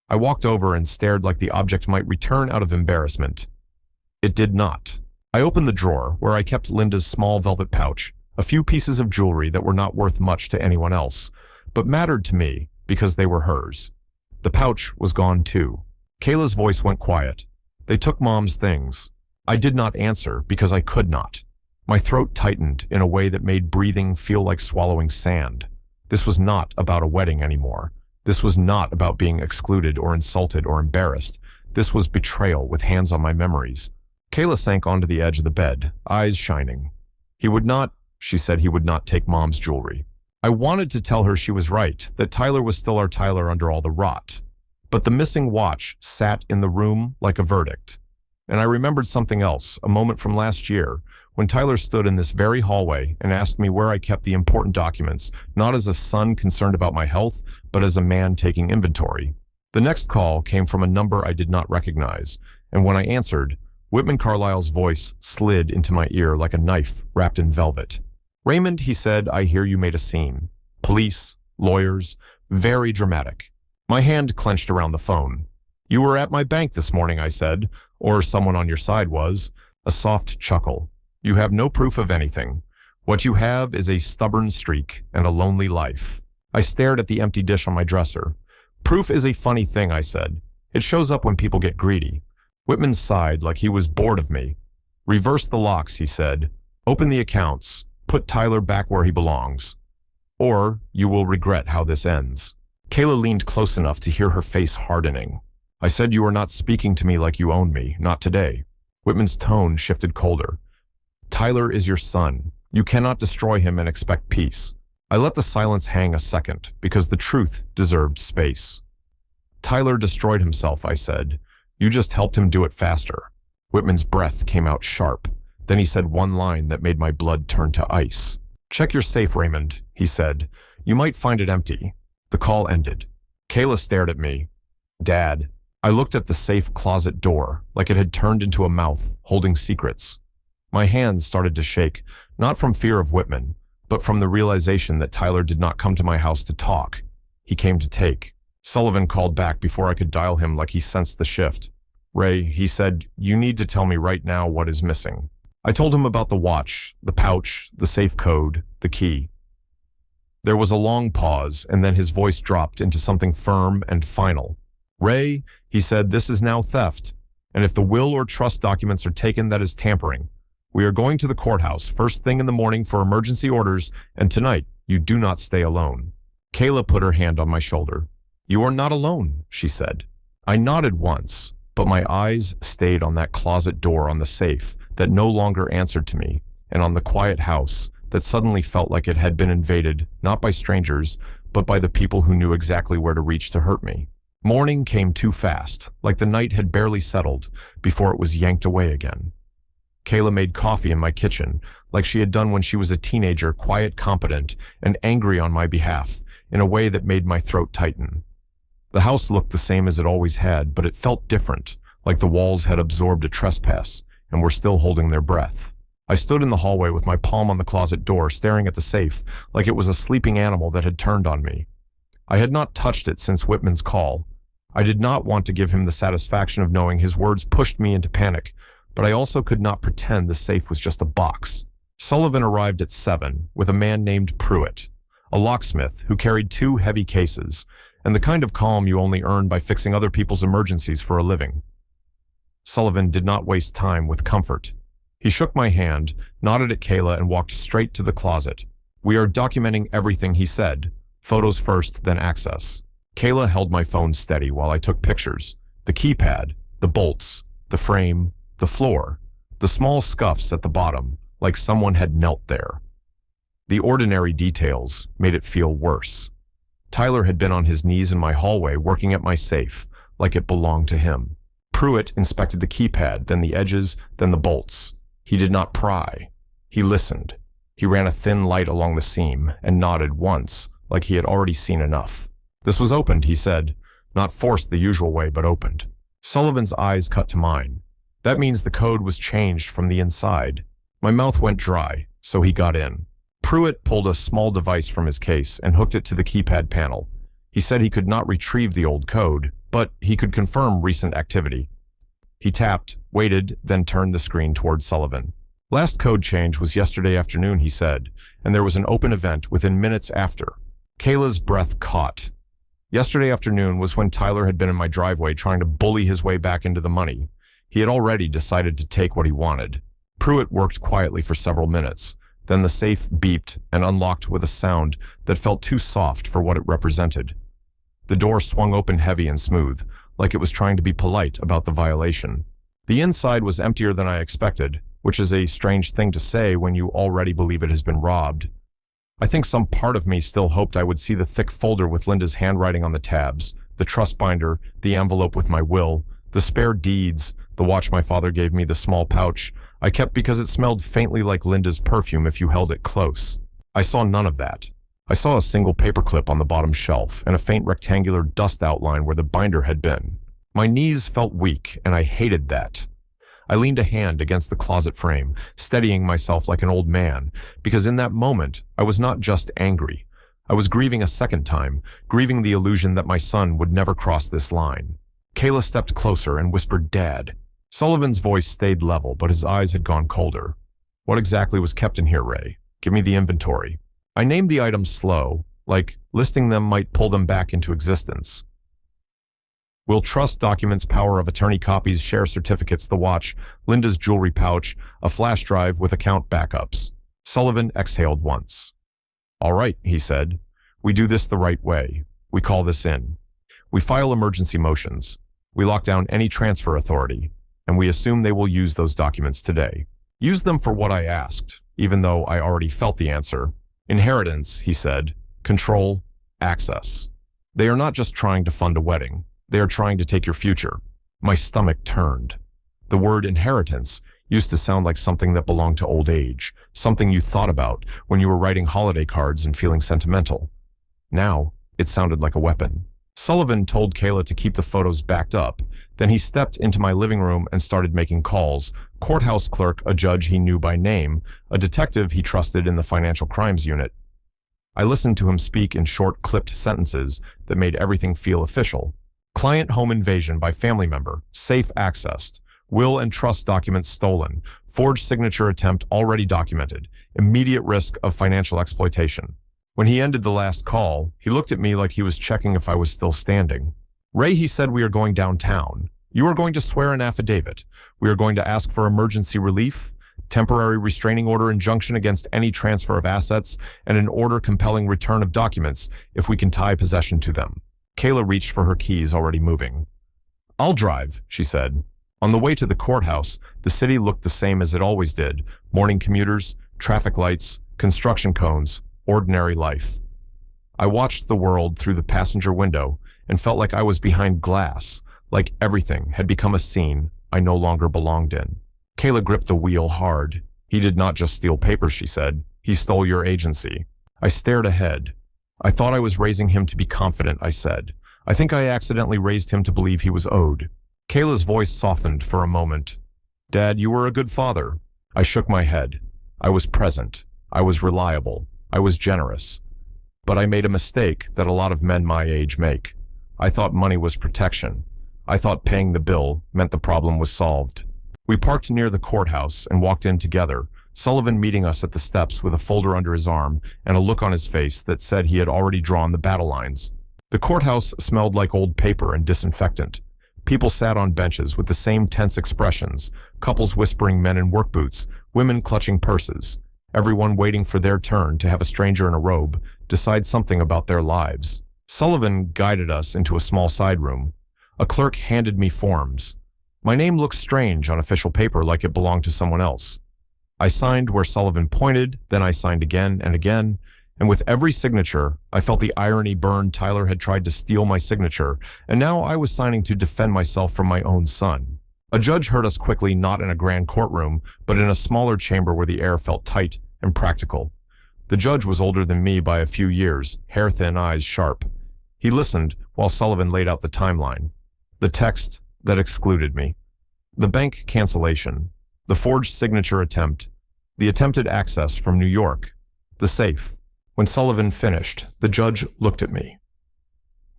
I walked over and stared like the object might return out of embarrassment. It did not. I opened the drawer, where I kept Linda's small velvet pouch, a few pieces of jewelry that were not worth much to anyone else, but mattered to me because they were hers. The pouch was gone too. Kayla's voice went quiet. "They took Mom's things." I did not answer because I could not. My throat tightened in a way that made breathing feel like swallowing sand. This was not about a wedding anymore. This was not about being excluded or insulted or embarrassed. This was betrayal with hands on my memories. Kayla sank onto the edge of the bed, eyes shining. "He would not," she said, "he would not take Mom's jewelry." I wanted to tell her she was right, that Tyler was still our Tyler under all the rot. But the missing watch sat in the room like a verdict. And I remembered something else, a moment from last year, when Tyler stood in this very hallway and asked me where I kept the important documents, not as a son concerned about my health, but as a man taking inventory. The next call came from a number I did not recognize, and when I answered, Whitman Carlisle's voice slid into my ear like a knife wrapped in velvet. "Raymond," he said, "I hear you made a scene. Police, lawyers, very dramatic." My hand clenched around the phone. "You were at my bank this morning," I said, "or someone on your side was." A soft chuckle. "You have no proof of anything. What you have is a stubborn streak and a lonely life." I stared at the empty dish on my dresser. "Proof is a funny thing," I said. "It shows up when people get greedy." Whitman sighed like he was bored of me. "Reverse the locks," he said. "Open the accounts. Put Tyler back where he belongs. Or you will regret how this ends." Kayla leaned close enough to hear her face hardening. "I said you are not speaking to me like you own me, not today." Whitman's tone shifted colder. "Tyler is your son. You cannot destroy him and expect peace." I let the silence hang a second, because the truth deserved space. "Tyler destroyed himself," I said. "You just helped him do it faster." Whitman's breath came out sharp. Then he said one line that made my blood turn to ice. "Check your safe, Raymond," he said. "You might find it empty." The call ended. Kayla stared at me. "Dad." I looked at the safe closet door, like it had turned into a mouth, holding secrets. My hands started to shake, not from fear of Whitman, but from the realization that Tyler did not come to my house to talk. He came to take. Sullivan called back before I could dial him like he sensed the shift. "Ray," he said, "you need to tell me right now what is missing." I told him about the watch, the pouch, the safe code, the key. There was a long pause, and then his voice dropped into something firm and final. "Ray," he said, "this is now theft, and if the will or trust documents are taken, that is tampering. We are going to the courthouse first thing in the morning for emergency orders, and tonight you do not stay alone." Kayla put her hand on my shoulder. "You are not alone," she said. I nodded once, but my eyes stayed on that closet door on the safe that no longer answered to me, and on the quiet house that suddenly felt like it had been invaded, not by strangers, but by the people who knew exactly where to reach to hurt me. Morning came too fast, like the night had barely settled, before it was yanked away again. Kayla made coffee in my kitchen, like she had done when she was a teenager, quiet, competent, and angry on my behalf, in a way that made my throat tighten. The house looked the same as it always had, but it felt different, like the walls had absorbed a trespass, and were still holding their breath. I stood in the hallway with my palm on the closet door, staring at the safe, like it was a sleeping animal that had turned on me. I had not touched it since Whitman's call. I did not want to give him the satisfaction of knowing his words pushed me into panic, but I also could not pretend the safe was just a box. Sullivan arrived at 7 with a man named Pruitt, a locksmith who carried 2 heavy cases, and the kind of calm you only earn by fixing other people's emergencies for a living. Sullivan did not waste time with comfort. He shook my hand, nodded at Kayla, and walked straight to the closet. "We are documenting everything," he said. "Photos first, then access." Kayla held my phone steady while I took pictures. The keypad, the bolts, the frame, the floor, the small scuffs at the bottom, like someone had knelt there. The ordinary details made it feel worse. Tyler had been on his knees in my hallway working at my safe, like it belonged to him. Pruitt inspected the keypad, then the edges, then the bolts. He did not pry. He listened. He ran a thin light along the seam and nodded once, like he had already seen enough. "This was opened," he said. "Not forced the usual way, but opened." Sullivan's eyes cut to mine. "That means the code was changed from the inside." My mouth went dry, so he got in. Pruitt pulled a small device from his case and hooked it to the keypad panel. He said he could not retrieve the old code, but he could confirm recent activity. He tapped, waited, then turned the screen toward Sullivan. "Last code change was yesterday afternoon," he said, and there was an open event within minutes after. Kayla's breath caught. Yesterday afternoon was when Tyler had been in my driveway trying to bully his way back into the money. He had already decided to take what he wanted. Pruitt worked quietly for several minutes. Then the safe beeped and unlocked with a sound that felt too soft for what it represented. The door swung open heavy and smooth, like it was trying to be polite about the violation. The inside was emptier than I expected, which is a strange thing to say when you already believe it has been robbed. I think some part of me still hoped I would see the thick folder with Linda's handwriting on the tabs, the trust binder, the envelope with my will, the spare deeds, the watch my father gave me, the small pouch I kept because it smelled faintly like Linda's perfume if you held it close. I saw none of that. I saw a single paperclip on the bottom shelf and a faint rectangular dust outline where the binder had been. My knees felt weak, and I hated that. I leaned a hand against the closet frame, steadying myself like an old man, because in that moment, I was not just angry. I was grieving a second time, grieving the illusion that my son would never cross this line. Kayla stepped closer and whispered, "Dad." Sullivan's voice stayed level, but his eyes had gone colder. "What exactly was kept in here, Ray? Give me the inventory." I named the items slow, like listing them might pull them back into existence. Will trust documents, power of attorney copies, share certificates, the watch, Linda's jewelry pouch, a flash drive with account backups. Sullivan exhaled once. "All right," he said. "We do this the right way. We call this in. We file emergency motions. We lock down any transfer authority, and we assume they will use those documents today. Use them for what I asked, even though I already felt the answer. Inheritance," he said. "Control, access. They are not just trying to fund a wedding. They are trying to take your future." My stomach turned. The word inheritance used to sound like something that belonged to old age, something you thought about when you were writing holiday cards and feeling sentimental. Now, it sounded like a weapon. Sullivan told Kayla to keep the photos backed up. Then he stepped into my living room and started making calls. Courthouse clerk, a judge he knew by name, a detective he trusted in the financial crimes unit. I listened to him speak in short, clipped sentences that made everything feel official. Client home invasion by family member, safe accessed, will and trust documents stolen, forged signature attempt already documented, immediate risk of financial exploitation. When he ended the last call, he looked at me like he was checking if I was still standing. "Ray," he said, "we are going downtown. You are going to swear an affidavit. We are going to ask for emergency relief, temporary restraining order injunction against any transfer of assets, and an order compelling return of documents if we can tie possession to them." Kayla reached for her keys, already moving. "I'll drive," she said. On the way to the courthouse, the city looked the same as it always did. Morning commuters, traffic lights, construction cones, ordinary life. I watched the world through the passenger window and felt like I was behind glass, like everything had become a scene I no longer belonged in. Kayla gripped the wheel hard. "He did not just steal papers," she said. "He stole your agency." I stared ahead. "I thought I was raising him to be confident," I said. "I think I accidentally raised him to believe he was owed." Kayla's voice softened for a moment. "Dad, you were a good father." I shook my head. I was present. I was reliable. I was generous. But I made a mistake that a lot of men my age make. I thought money was protection. I thought paying the bill meant the problem was solved. We parked near the courthouse and walked in together, Sullivan meeting us at the steps with a folder under his arm and a look on his face that said he had already drawn the battle lines. The courthouse smelled like old paper and disinfectant. People sat on benches with the same tense expressions, couples whispering, men in work boots, women clutching purses, everyone waiting for their turn to have a stranger in a robe decide something about their lives. Sullivan guided us into a small side room. A clerk handed me forms. My name looked strange on official paper, like it belonged to someone else. I signed where Sullivan pointed, then I signed again and again, and with every signature, I felt the irony burn. Tyler had tried to steal my signature, and now I was signing to defend myself from my own son. A judge heard us quickly, not in a grand courtroom, but in a smaller chamber where the air felt tight and practical. The judge was older than me by a few years, hair thin, eyes sharp. He listened while Sullivan laid out the timeline. The text that excluded me. The bank cancellation. The forged signature attempt. The attempted access from New York. The safe. When Sullivan finished, the judge looked at me.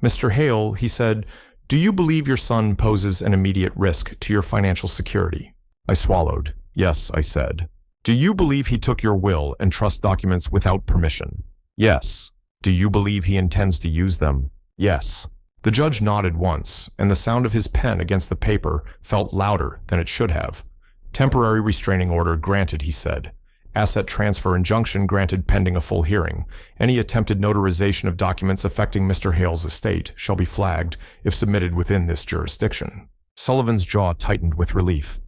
"Mr. Hale," he said, "do you believe your son poses an immediate risk to your financial security?" I swallowed. "Yes," I said. "Do you believe he took your will and trust documents without permission?" "Yes." "Do you believe he intends to use them?" "Yes." The judge nodded once, and the sound of his pen against the paper felt louder than it should have. "Temporary restraining order granted," he said. "Asset transfer injunction granted pending a full hearing. Any attempted notarization of documents affecting Mr. Hale's estate shall be flagged if submitted within this jurisdiction." Sullivan's jaw tightened with relief.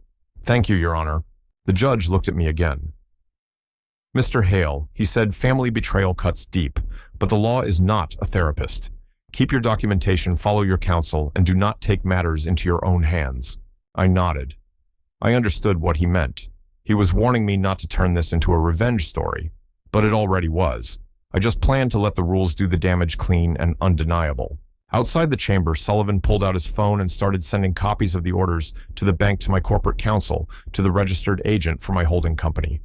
"Thank you, Your Honor." The judge looked at me again. "Mr. Hale," he said, "family betrayal cuts deep, but the law is not a therapist. Keep your documentation, follow your counsel, and do not take matters into your own hands." I nodded. I understood what he meant. He was warning me not to turn this into a revenge story, but it already was. I just planned to let the rules do the damage clean and undeniable. Outside the chamber, Sullivan pulled out his phone and started sending copies of the orders to the bank, to my corporate counsel, to the registered agent for my holding company.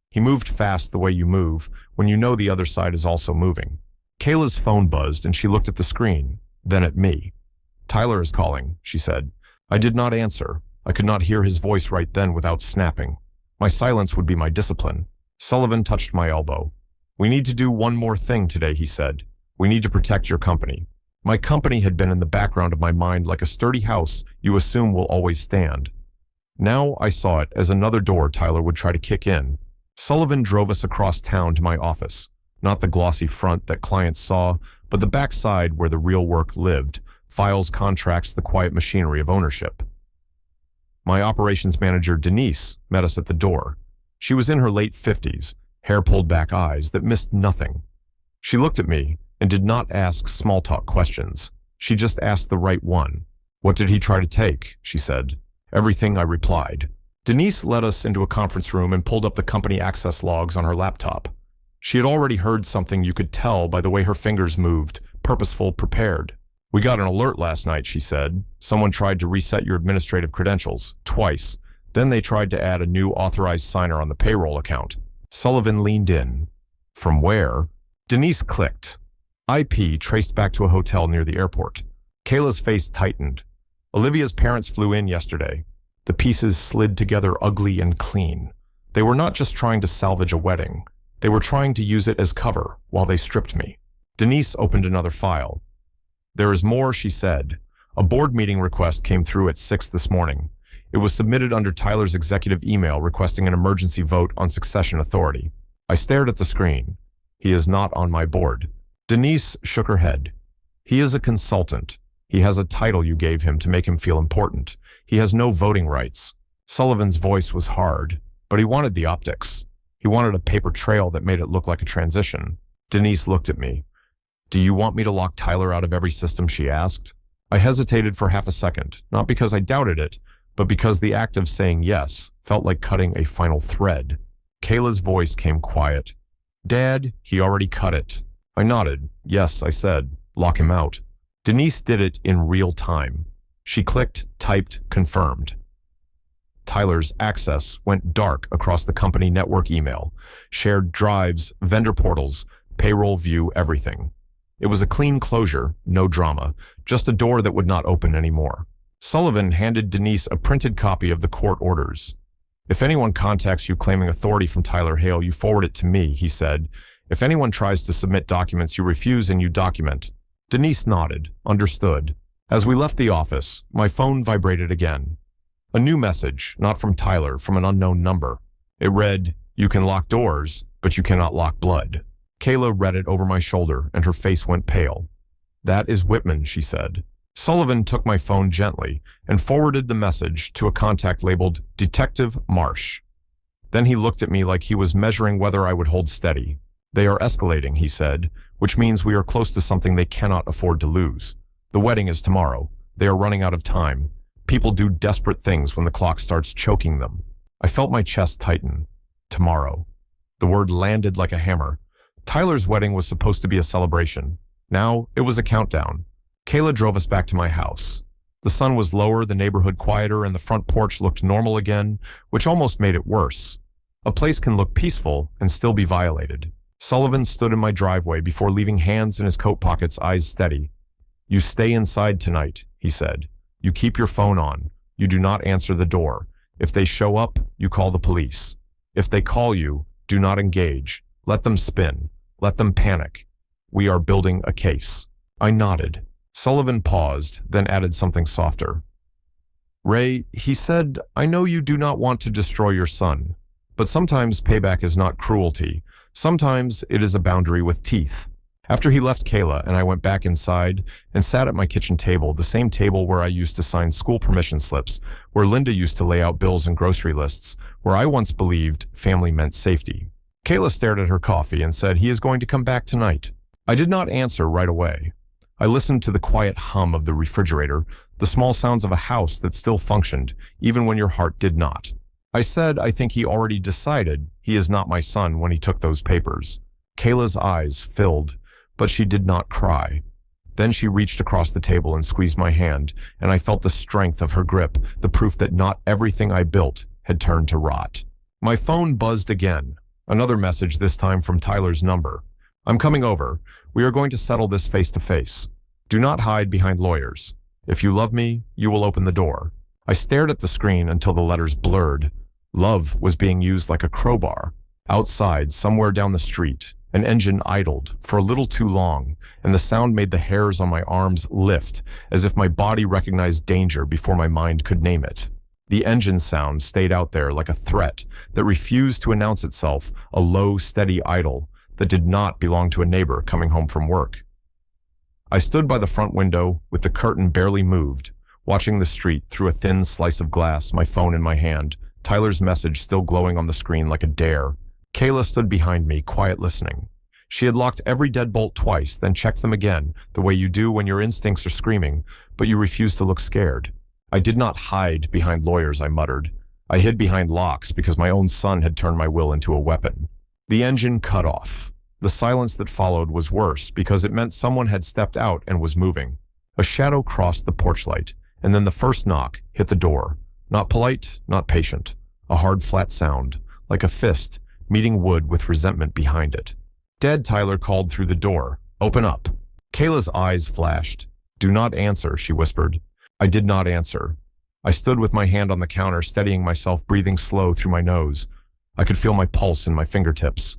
He moved fast the way you move when you know the other side is also moving. Kayla's phone buzzed and she looked at the screen, then at me. "Tyler is calling," she said. I did not answer. I could not hear his voice right then without snapping. My silence would be my discipline. Sullivan touched my elbow. "We need to do one more thing today," he said. "We need to protect your company." My company had been in the background of my mind like a sturdy house you assume will always stand. Now I saw it as another door Tyler would try to kick in. Sullivan drove us across town to my office. Not the glossy front that clients saw, but the back side where the real work lived. Files, contracts, the quiet machinery of ownership. My operations manager, Denise, met us at the door. She was in her late 50s, hair pulled back, eyes that missed nothing. She looked at me and did not ask small talk questions. She just asked the right one. "What did he try to take?" she said. "Everything," I replied. Denise led us into a conference room and pulled up the company access logs on her laptop. She had already heard something, you could tell by the way her fingers moved, purposeful, prepared. "We got an alert last night," she said. "Someone tried to reset your administrative credentials, twice. Then they tried to add a new authorized signer on the payroll account." Sullivan leaned in. "From where?" Denise clicked. IP traced back to a hotel near the airport. Kayla's face tightened. "Olivia's parents flew in yesterday. The pieces slid together ugly and clean. They were not just trying to salvage a wedding. They were trying to use it as cover while they stripped me." Denise opened another file. "There is more," she said. "A board meeting request came through at 6 this morning. It was submitted under Tyler's executive email requesting an emergency vote on succession authority." I stared at the screen. "He is not on my board." Denise shook her head. "He is a consultant. He has a title you gave him to make him feel important. He has no voting rights." Sullivan's voice was hard, but he wanted the optics. He wanted a paper trail that made it look like a transition. Denise looked at me. "Do you want me to lock Tyler out of every system?" she asked. I hesitated for half a second, not because I doubted it, but because the act of saying yes felt like cutting a final thread. Kayla's voice came quiet. "Dad, he already cut it." I nodded. "Yes," I said. "Lock him out." Denise did it in real time. She clicked, typed, confirmed. Tyler's access went dark across the company network email, shared drives, vendor portals, payroll view, everything. It was a clean closure, no drama, just a door that would not open anymore. Sullivan handed Denise a printed copy of the court orders. "If anyone contacts you claiming authority from Tyler Hale, you forward it to me," he said. "If anyone tries to submit documents, you refuse and you document." Denise nodded, understood. As we left the office, my phone vibrated again. A new message, not from Tyler, from an unknown number. It read, "You can lock doors, but you cannot lock blood." Kayla read it over my shoulder, and her face went pale. "That is Whitman," she said. Sullivan took my phone gently and forwarded the message to a contact labeled Detective Marsh. Then he looked at me like he was measuring whether I would hold steady. "They are escalating," he said, "which means we are close to something they cannot afford to lose. The wedding is tomorrow. They are running out of time. People do desperate things when the clock starts choking them." I felt my chest tighten. Tomorrow. The word landed like a hammer. Tyler's wedding was supposed to be a celebration. Now it was a countdown. Kayla drove us back to my house. The sun was lower, the neighborhood quieter, and the front porch looked normal again, which almost made it worse. A place can look peaceful and still be violated. Sullivan stood in my driveway before leaving hands in his coat pockets, eyes steady. "You stay inside tonight," he said. "You keep your phone on. You do not answer the door. If they show up, you call the police. If they call you, do not engage. Let them spin. Let them panic. We are building a case." I nodded. Sullivan paused, then added something softer. "Ray," he said, "I know you do not want to destroy your son, but sometimes payback is not cruelty. Sometimes it is a boundary with teeth." After he left Kayla and I went back inside and sat at my kitchen table, the same table where I used to sign school permission slips, where Linda used to lay out bills and grocery lists, where I once believed family meant safety. Kayla stared at her coffee and said, "He is going to come back tonight." I did not answer right away. I listened to the quiet hum of the refrigerator, the small sounds of a house that still functioned, even when your heart did not. I said, "I think he already decided he is not my son when he took those papers." Kayla's eyes filled, but she did not cry. Then she reached across the table and squeezed my hand, and I felt the strength of her grip, the proof that not everything I built had turned to rot. My phone buzzed again. Another message, this time from Tyler's number. "I'm coming over. We are going to settle this face to face. Do not hide behind lawyers. If you love me, you will open the door." I stared at the screen until the letters blurred. Love was being used like a crowbar. Outside, somewhere down the street, an engine idled for a little too long, and the sound made the hairs on my arms lift, as if my body recognized danger before my mind could name it. The engine sound stayed out there like a threat that refused to announce itself, a low, steady idle that did not belong to a neighbor coming home from work. I stood by the front window with the curtain barely moved, watching the street through a thin slice of glass, my phone in my hand, Tyler's message still glowing on the screen like a dare. Kayla stood behind me, quiet listening. She had locked every deadbolt twice, then checked them again, the way you do when your instincts are screaming, but you refuse to look scared. "I did not hide behind lawyers," I muttered. "I hid behind locks because my own son had turned my will into a weapon." The engine cut off. The silence that followed was worse because it meant someone had stepped out and was moving. A shadow crossed the porch light, and then the first knock hit the door. Not polite, not patient. A hard, flat sound, like a fist meeting wood with resentment behind it. "Dad," Tyler called through the door. "Open up." Kayla's eyes flashed. "Do not answer," she whispered. I did not answer. I stood with my hand on the counter, steadying myself, breathing slow through my nose. I could feel my pulse in my fingertips.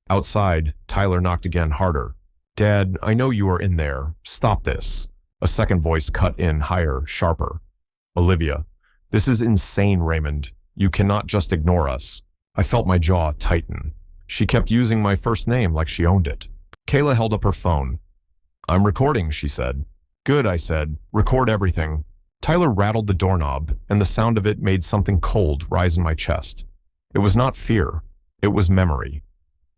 Outside, Tyler knocked again, harder. "Dad, I know you are in there. Stop this." A second voice cut in, higher, sharper. "Olivia, this is insane, Raymond. You cannot just ignore us." I felt my jaw tighten. She kept using my first name like she owned it. Kayla held up her phone. "I'm recording," she said. "Good," I said. "Record everything." Tyler rattled the doorknob, and the sound of it made something cold rise in my chest. It was not fear. It was memory.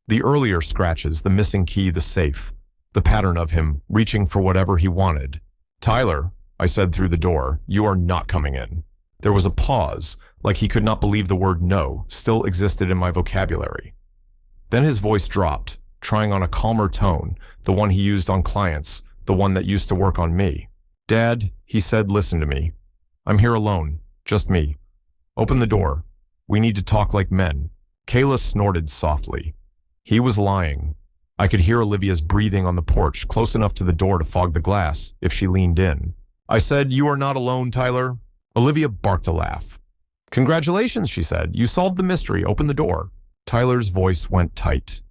The earlier scratches, the missing key, the safe, the pattern of him reaching for whatever he wanted. "Tyler," I said through the door, "you are not coming in." There was a pause, like he could not believe the word no still existed in my vocabulary. Then his voice dropped, trying on a calmer tone, the one he used on clients, the one that used to work on me. "Dad," he said, "listen to me. I'm here alone, just me. Open the door. We need to talk like men." Kayla snorted softly. He was lying. I could hear Olivia's breathing on the porch, close enough to the door to fog the glass if she leaned in. I said, "You are not alone, Tyler." Olivia barked a laugh. "Congratulations," she said. "You solved the mystery. Open the door." Tyler's voice went tight.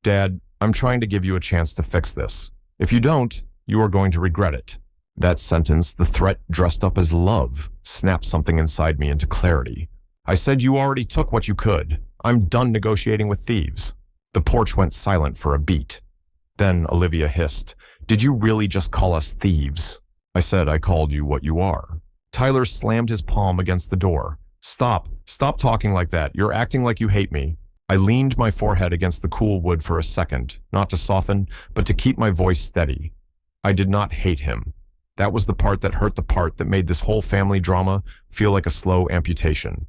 "Dad, I'm trying to give you a chance to fix this. If you don't, you are going to regret it." That sentence, the threat dressed up as love, snapped something inside me into clarity. I said, "You already took what you could. I'm done negotiating with thieves." The porch went silent for a beat. Then Olivia hissed, "Did you really just call us thieves?" I said, "I called you what you are." Tyler slammed his palm against the door. Stop talking like that. You're acting like you hate me." I leaned my forehead against the cool wood for a second, not to soften, but to keep my voice steady. I did not hate him. That was the part that hurt, the part that made this whole family drama feel like a slow amputation.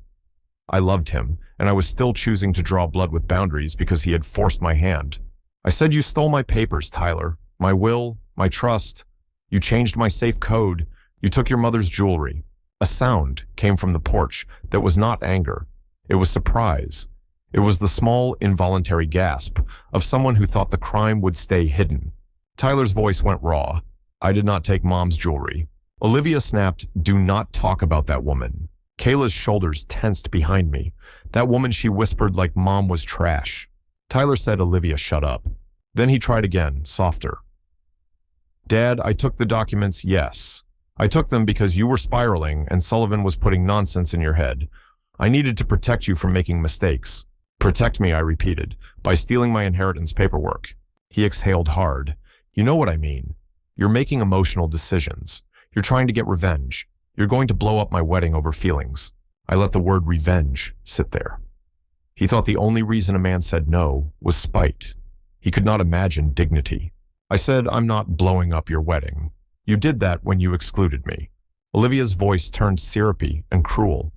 I loved him, and I was still choosing to draw blood with boundaries because he had forced my hand. I said, "You stole my papers, Tyler. My will, my trust. You changed my safe code. You took your mother's jewelry." A sound came from the porch that was not anger. It was surprise. It was the small, involuntary gasp of someone who thought the crime would stay hidden. Tyler's voice went raw. "I did not take Mom's jewelry." Olivia snapped, "Do not talk about that woman." Kayla's shoulders tensed behind me. That woman, she whispered like Mom was trash. Tyler said, "Olivia, shut up." Then he tried again, softer. "Dad, I took the documents, yes. I took them because you were spiraling and Sullivan was putting nonsense in your head. I needed to protect you from making mistakes." "Protect me," I repeated, "by stealing my inheritance paperwork." He exhaled hard. "You know what I mean. You're making emotional decisions. You're trying to get revenge. You're going to blow up my wedding over feelings." I let the word revenge sit there. He thought the only reason a man said no was spite. He could not imagine dignity. I said, "I'm not blowing up your wedding. You did that when you excluded me." Olivia's voice turned syrupy and cruel.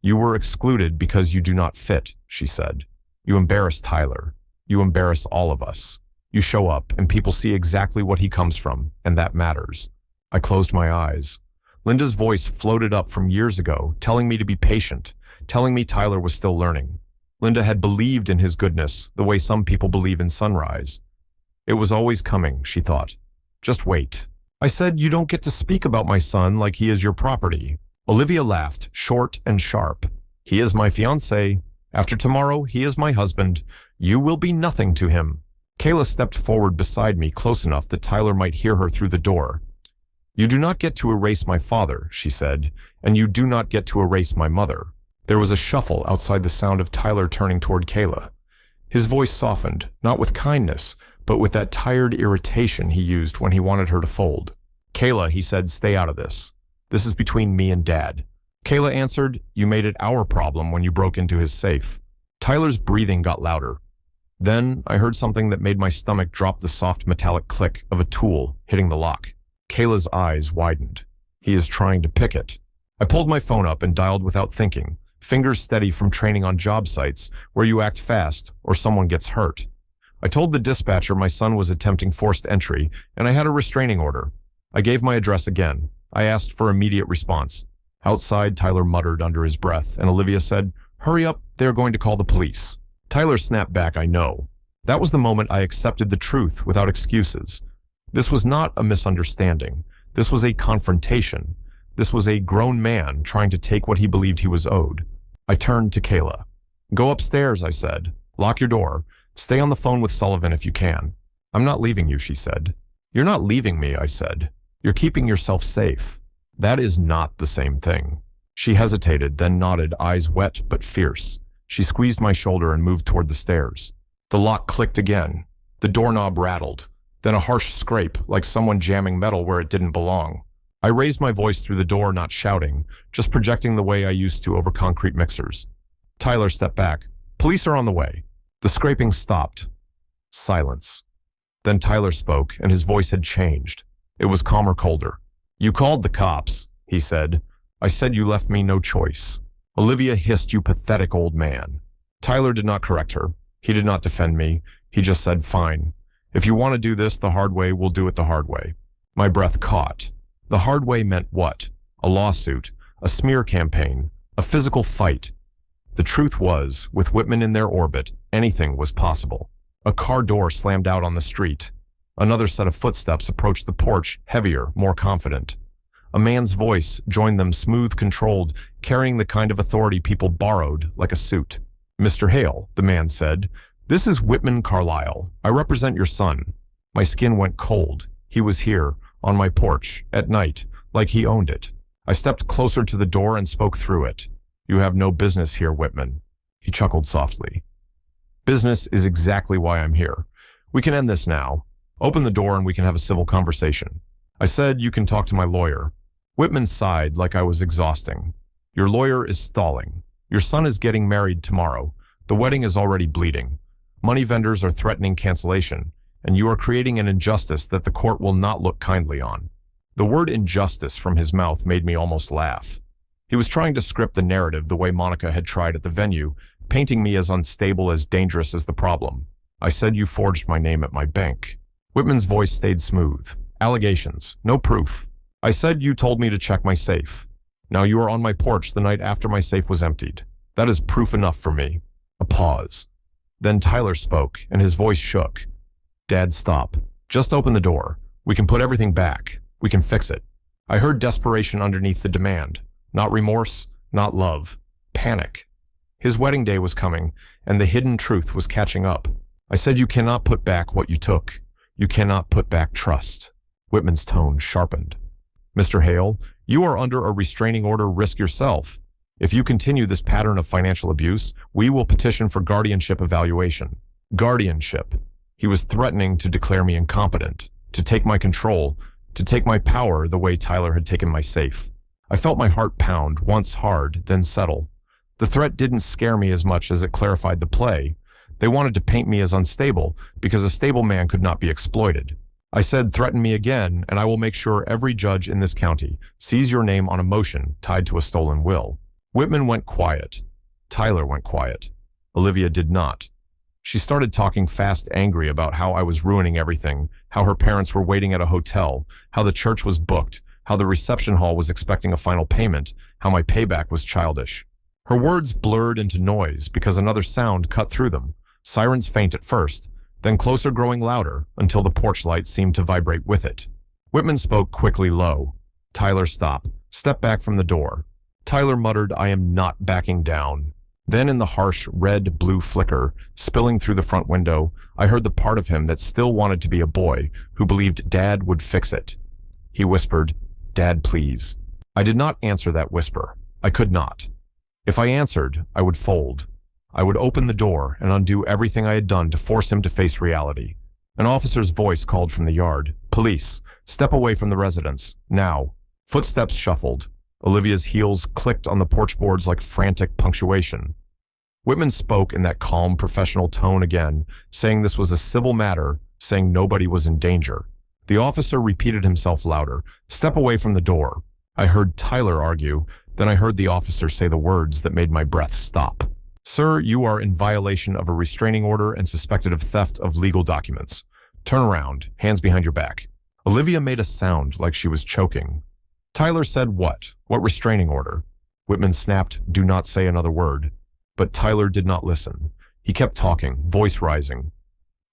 "You were excluded because you do not fit," she said. "You embarrass Tyler. You embarrass all of us. You show up and people see exactly what he comes from, and that matters." I closed my eyes. Linda's voice floated up from years ago, telling me to be patient, telling me Tyler was still learning. Linda had believed in his goodness the way some people believe in sunrise. It was always coming, she thought. Just wait. I said, "You don't get to speak about my son like he is your property." Olivia laughed, short and sharp. "He is my fiancé. After tomorrow, he is my husband. You will be nothing to him." Kayla stepped forward beside me, close enough that Tyler might hear her through the door. "You do not get to erase my father," she said, "and you do not get to erase my mother." There was a shuffle outside the sound of Tyler turning toward Kayla. His voice softened, not with kindness, but with that tired irritation he used when he wanted her to fold. "Kayla," he said, "stay out of this. This is between me and Dad." Kayla answered, "You made it our problem when you broke into his safe." Tyler's breathing got louder. Then I heard something that made my stomach drop, the soft metallic click of a tool hitting the lock. Kayla's eyes widened. "He is trying to pick it." I pulled my phone up and dialed without thinking, fingers steady from training on job sites where you act fast or someone gets hurt. I told the dispatcher my son was attempting forced entry and I had a restraining order. I gave my address again. I asked for immediate response. Outside, Tyler muttered under his breath, and Olivia said, "Hurry up, they're going to call the police." Tyler snapped back, "I know." That was the moment I accepted the truth without excuses. This was not a misunderstanding. This was a confrontation. This was a grown man trying to take what he believed he was owed. I turned to Kayla. "Go upstairs," I said. "Lock your door. Stay on the phone with Sullivan if you can." "I'm not leaving you," she said. "You're not leaving me," I said. "You're keeping yourself safe." "That is not the same thing." She hesitated, then nodded, eyes wet but fierce. She squeezed my shoulder and moved toward the stairs. The lock clicked again. The doorknob rattled. Then a harsh scrape, like someone jamming metal where it didn't belong. I raised my voice through the door, not shouting, just projecting the way I used to over concrete mixers. Tyler stepped back. "Police are on the way." The scraping stopped. Silence. Then Tyler spoke, and his voice had changed. It was calmer, colder. "You called the cops," he said. "I said you left me no choice." Olivia hissed, "You pathetic old man." Tyler did not correct her. He did not defend me. He just said, "Fine. If you want to do this the hard way, we'll do it the hard way." My breath caught. The hard way meant what? A lawsuit, a smear campaign, a physical fight. The truth was, with Whitman in their orbit, anything was possible. A car door slammed out on the street. Another set of footsteps approached the porch, heavier, more confident. A man's voice joined them, smooth, controlled, carrying the kind of authority people borrowed, like a suit. "Mr. Hale," the man said, "this is Whitman Carlyle. I represent your son." My skin went cold. He was here, on my porch, at night, like he owned it. I stepped closer to the door and spoke through it. "You have no business here, Whitman." He chuckled softly. "Business is exactly why I'm here. We can end this now. Open the door and we can have a civil conversation." I said, "You can talk to my lawyer." Whitman sighed like I was exhausting. "Your lawyer is stalling. Your son is getting married tomorrow. The wedding is already bleeding. Money vendors are threatening cancellation, and you are creating an injustice that the court will not look kindly on." The word injustice from his mouth made me almost laugh. He was trying to script the narrative the way Monica had tried at the venue, painting me as unstable, as dangerous as the problem. I said, "You forged my name at my bank." Whitman's voice stayed smooth. "Allegations, no proof." I said, "You told me to check my safe. Now you were on my porch the night after my safe was emptied. That is proof enough for me." A pause. Then Tyler spoke, and his voice shook. "Dad, stop. Just open the door. We can put everything back. We can fix it." I heard desperation underneath the demand. Not remorse, not love. Panic. His wedding day was coming, and the hidden truth was catching up. I said, "You cannot put back what you took. You cannot put back trust." Whitman's tone sharpened. "Mr. Hale, you are under a restraining order. Risk yourself. If you continue this pattern of financial abuse, we will petition for guardianship evaluation." Guardianship. He was threatening to declare me incompetent, to take my control, to take my power the way Tyler had taken my safe. I felt my heart pound, once hard, then settle. The threat didn't scare me as much as it clarified the play. They wanted to paint me as unstable, because a stable man could not be exploited. I said, "Threaten me again, and I will make sure every judge in this county sees your name on a motion tied to a stolen will." Whitman went quiet. Tyler went quiet. Olivia did not. She started talking fast, angry about how I was ruining everything, how her parents were waiting at a hotel, how the church was booked, how the reception hall was expecting a final payment, how my payback was childish. Her words blurred into noise because another sound cut through them. Sirens faint at first, then closer, growing louder until the porch light seemed to vibrate with it. Whitman spoke quickly, low. "Tyler, stop. Step back from the door." Tyler muttered, "I am not backing down." Then in the harsh red-blue flicker spilling through the front window, I heard the part of him that still wanted to be a boy, who believed Dad would fix it. He whispered, "Dad, please." I did not answer that whisper. I could not. If I answered, I would fold. I would open the door and undo everything I had done to force him to face reality. An officer's voice called from the yard, "Police, step away from the residence, now." Footsteps shuffled. Olivia's heels clicked on the porch boards like frantic punctuation. Whitman spoke in that calm, professional tone again, saying this was a civil matter, saying nobody was in danger. The officer repeated himself louder, "Step away from the door." I heard Tyler argue, then I heard the officer say the words that made my breath stop. "Sir, you are in violation of a restraining order and suspected of theft of legal documents. Turn around, hands behind your back." Olivia made a sound like she was choking. Tyler said, "What? What restraining order?" Whitman snapped, "Do not say another word." But Tyler did not listen. He kept talking, voice rising.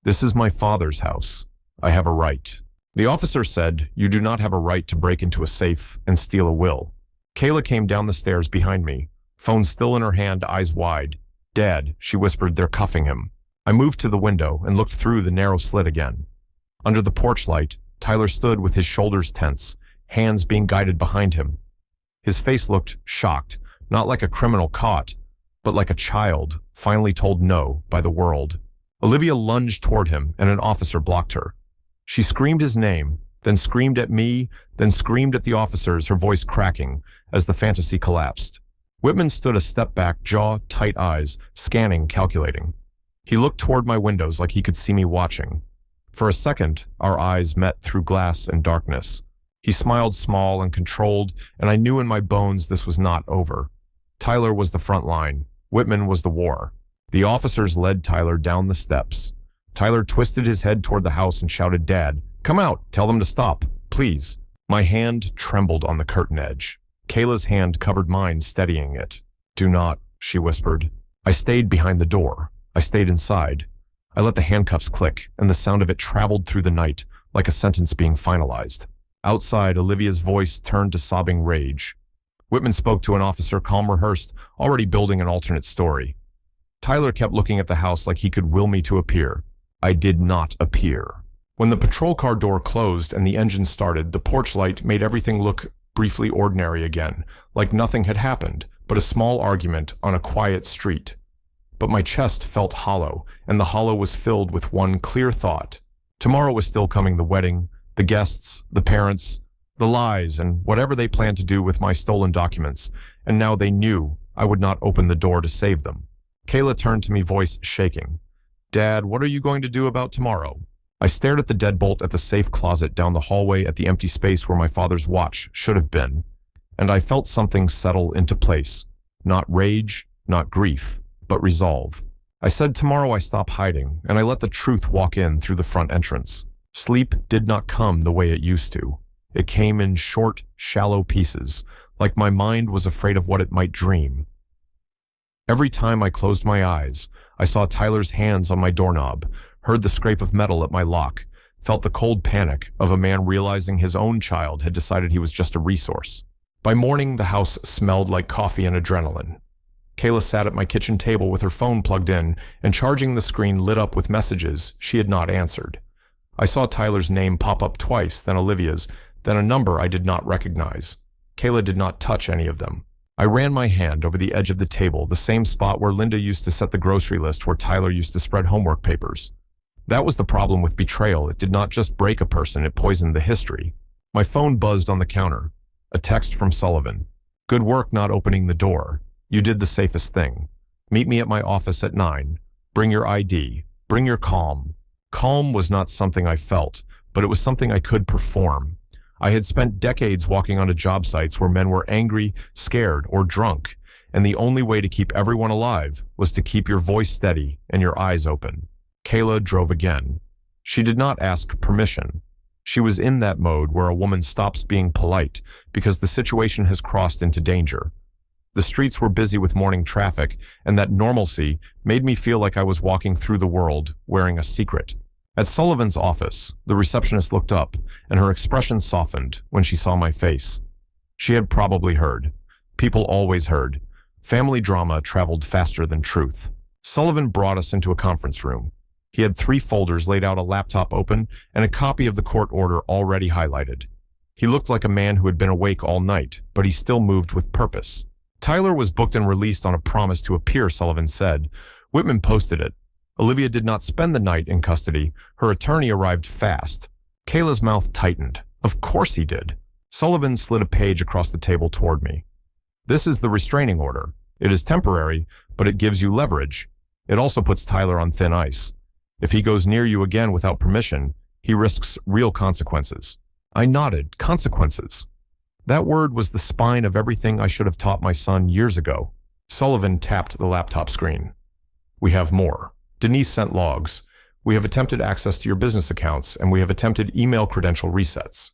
"This is my father's house. I have a right." The officer said, "You do not have a right to break into a safe and steal a will." Kayla came down the stairs behind me, phone still in her hand, eyes wide. "Dad," she whispered, "they're cuffing him." I moved to the window and looked through the narrow slit again. Under the porch light, Tyler stood with his shoulders tense, hands being guided behind him. His face looked shocked, not like a criminal caught, but like a child finally told no by the world. Olivia lunged toward him, and an officer blocked her. She screamed his name, then screamed at me, then screamed at the officers, her voice cracking as the fantasy collapsed. Whitman stood a step back, jaw, tight eyes, scanning, calculating. He looked toward my windows like he could see me watching. For a second, our eyes met through glass and darkness. He smiled small and controlled, and I knew in my bones this was not over. Tyler was the front line. Whitman was the war. The officers led Tyler down the steps. Tyler twisted his head toward the house and shouted, "Dad, come out, tell them to stop, please." My hand trembled on the curtain edge. Kayla's hand covered mine, steadying it. "Do not," she whispered. I stayed behind the door. I stayed inside. I let the handcuffs click, and the sound of it traveled through the night, like a sentence being finalized. Outside, Olivia's voice turned to sobbing rage. Whitman spoke to an officer, calm rehearsed, already building an alternate story. Tyler kept looking at the house like he could will me to appear. I did not appear. When the patrol car door closed and the engine started, the porch light made everything look briefly ordinary again, like nothing had happened, but a small argument on a quiet street. But my chest felt hollow, and the hollow was filled with one clear thought. Tomorrow was still coming: the wedding, the guests, the parents, the lies, and whatever they planned to do with my stolen documents, and now they knew I would not open the door to save them. Kayla turned to me, voice shaking. "Dad, what are you going to do about tomorrow?" I stared at the deadbolt at the safe closet down the hallway at the empty space where my father's watch should have been, and I felt something settle into place. Not rage, not grief, but resolve. I said tomorrow I stop hiding, and I let the truth walk in through the front entrance. Sleep did not come the way it used to. It came in short, shallow pieces, like my mind was afraid of what it might dream. Every time I closed my eyes, I saw Tyler's hands on my doorknob, heard the scrape of metal at my lock, felt the cold panic of a man realizing his own child had decided he was just a resource. By morning, the house smelled like coffee and adrenaline. Kayla sat at my kitchen table with her phone plugged in and charging the screen lit up with messages she had not answered. I saw Tyler's name pop up twice, then Olivia's, then a number I did not recognize. Kayla did not touch any of them. I ran my hand over the edge of the table, the same spot where Linda used to set the grocery list, where Tyler used to spread homework papers. That was the problem with betrayal. It did not just break a person, it poisoned the history. My phone buzzed on the counter. A text from Sullivan. "Good work not opening the door. You did the safest thing. Meet me at my office at 9. Bring your ID. Bring your calm." Calm was not something I felt, but it was something I could perform. I had spent decades walking onto job sites where men were angry, scared, or drunk, and the only way to keep everyone alive was to keep your voice steady and your eyes open. Kayla drove again. She did not ask permission. She was in that mode where a woman stops being polite because the situation has crossed into danger. The streets were busy with morning traffic, and that normalcy made me feel like I was walking through the world wearing a secret. At Sullivan's office, the receptionist looked up, and her expression softened when she saw my face. She had probably heard. People always heard. Family drama traveled faster than truth. Sullivan brought us into a conference room. He had 3 folders laid out, a laptop open, and a copy of the court order already highlighted. He looked like a man who had been awake all night, but he still moved with purpose. Tyler was booked and released on a promise to appear, Sullivan said. Whitman posted it. Olivia did not spend the night in custody. Her attorney arrived fast. Kayla's mouth tightened. Of course he did. Sullivan slid a page across the table toward me. "This is the restraining order. It is temporary, but it gives you leverage. It also puts Tyler on thin ice. If he goes near you again without permission, he risks real consequences." I nodded. Consequences. That word was the spine of everything I should have taught my son years ago. Sullivan tapped the laptop screen. "We have more. Denise sent logs. We have attempted access to your business accounts, and we have attempted email credential resets."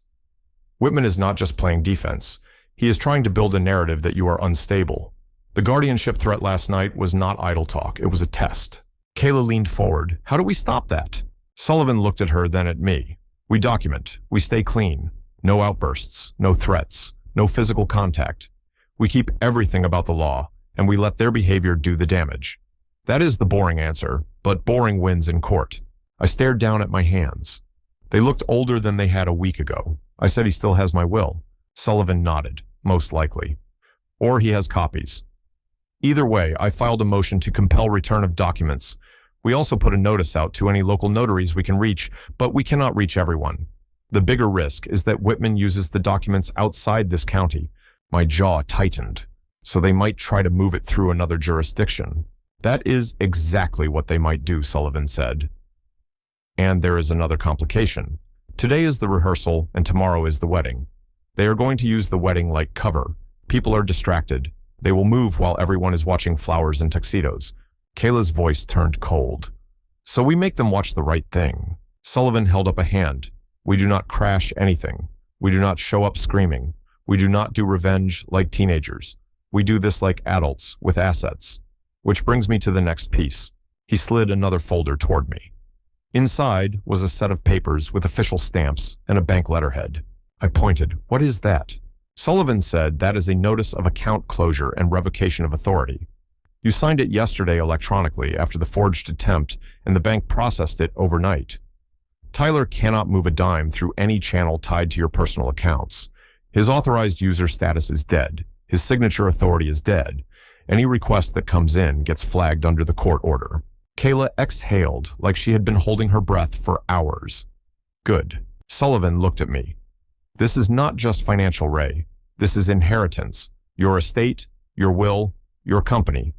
Whitman is not just playing defense. He is trying to build a narrative that you are unstable. The guardianship threat last night was not idle talk. It was a test. Kayla leaned forward. "How do we stop that?" Sullivan looked at her, then at me. "We document. We stay clean. No outbursts. No threats. No physical contact. We keep everything about the law, and we let their behavior do the damage." That is the boring answer, but boring wins in court. I stared down at my hands. They looked older than they had a week ago. I said, "He still has my will." Sullivan nodded. "Most likely. Or he has copies." Either way, I filed a motion to compel return of documents. We also put a notice out to any local notaries we can reach, but we cannot reach everyone. The bigger risk is that Whitman uses the documents outside this county. My jaw tightened. So they might try to move it through another jurisdiction. That is exactly what they might do, Sullivan said. And there is another complication. Today is the rehearsal, and tomorrow is the wedding. They are going to use the wedding like cover. People are distracted. They will move while everyone is watching flowers and tuxedos. Kayla's voice turned cold. So we make them watch the right thing. Sullivan held up a hand. We do not crash anything. We do not show up screaming. We do not do revenge like teenagers. We do this like adults with assets. Which brings me to the next piece. He slid another folder toward me. Inside was a set of papers with official stamps and a bank letterhead. I pointed. What is that? Sullivan said that is a notice of account closure and revocation of authority. You signed it yesterday electronically after the forged attempt, and the bank processed it overnight. Tyler cannot move a dime through any channel tied to your personal accounts. His authorized user status is dead. His signature authority is dead. Any request that comes in gets flagged under the court order. Kayla exhaled like she had been holding her breath for hours. Good. Sullivan looked at me. This is not just financial, Ray. This is inheritance. Your estate, your will, your company.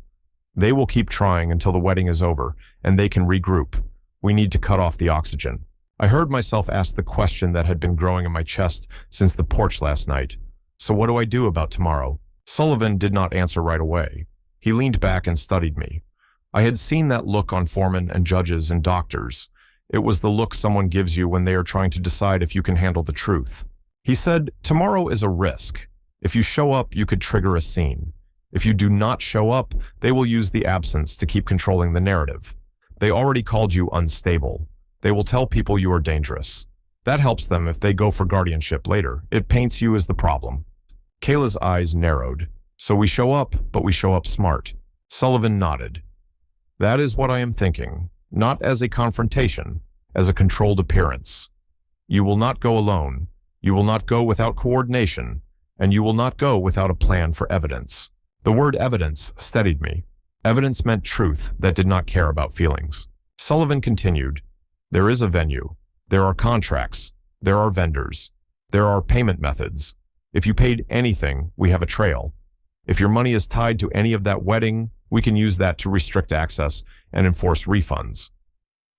They will keep trying until the wedding is over, and they can regroup. We need to cut off the oxygen. I heard myself ask the question that had been growing in my chest since the porch last night. So what do I do about tomorrow? Sullivan did not answer right away. He leaned back and studied me. I had seen that look on foremen and judges and doctors. It was the look someone gives you when they are trying to decide if you can handle the truth. He said, tomorrow is a risk. If you show up, you could trigger a scene. If you do not show up, they will use the absence to keep controlling the narrative. They already called you unstable. They will tell people you are dangerous. That helps them if they go for guardianship later. It paints you as the problem. Kayla's eyes narrowed. So we show up, but we show up smart. Sullivan nodded. That is what I am thinking, not as a confrontation, as a controlled appearance. You will not go alone. You will not go without coordination, and you will not go without a plan for evidence. The word evidence steadied me. Evidence meant truth that did not care about feelings. Sullivan continued, there is a venue. There are contracts. There are vendors. There are payment methods. If you paid anything, we have a trail. If your money is tied to any of that wedding, we can use that to restrict access and enforce refunds.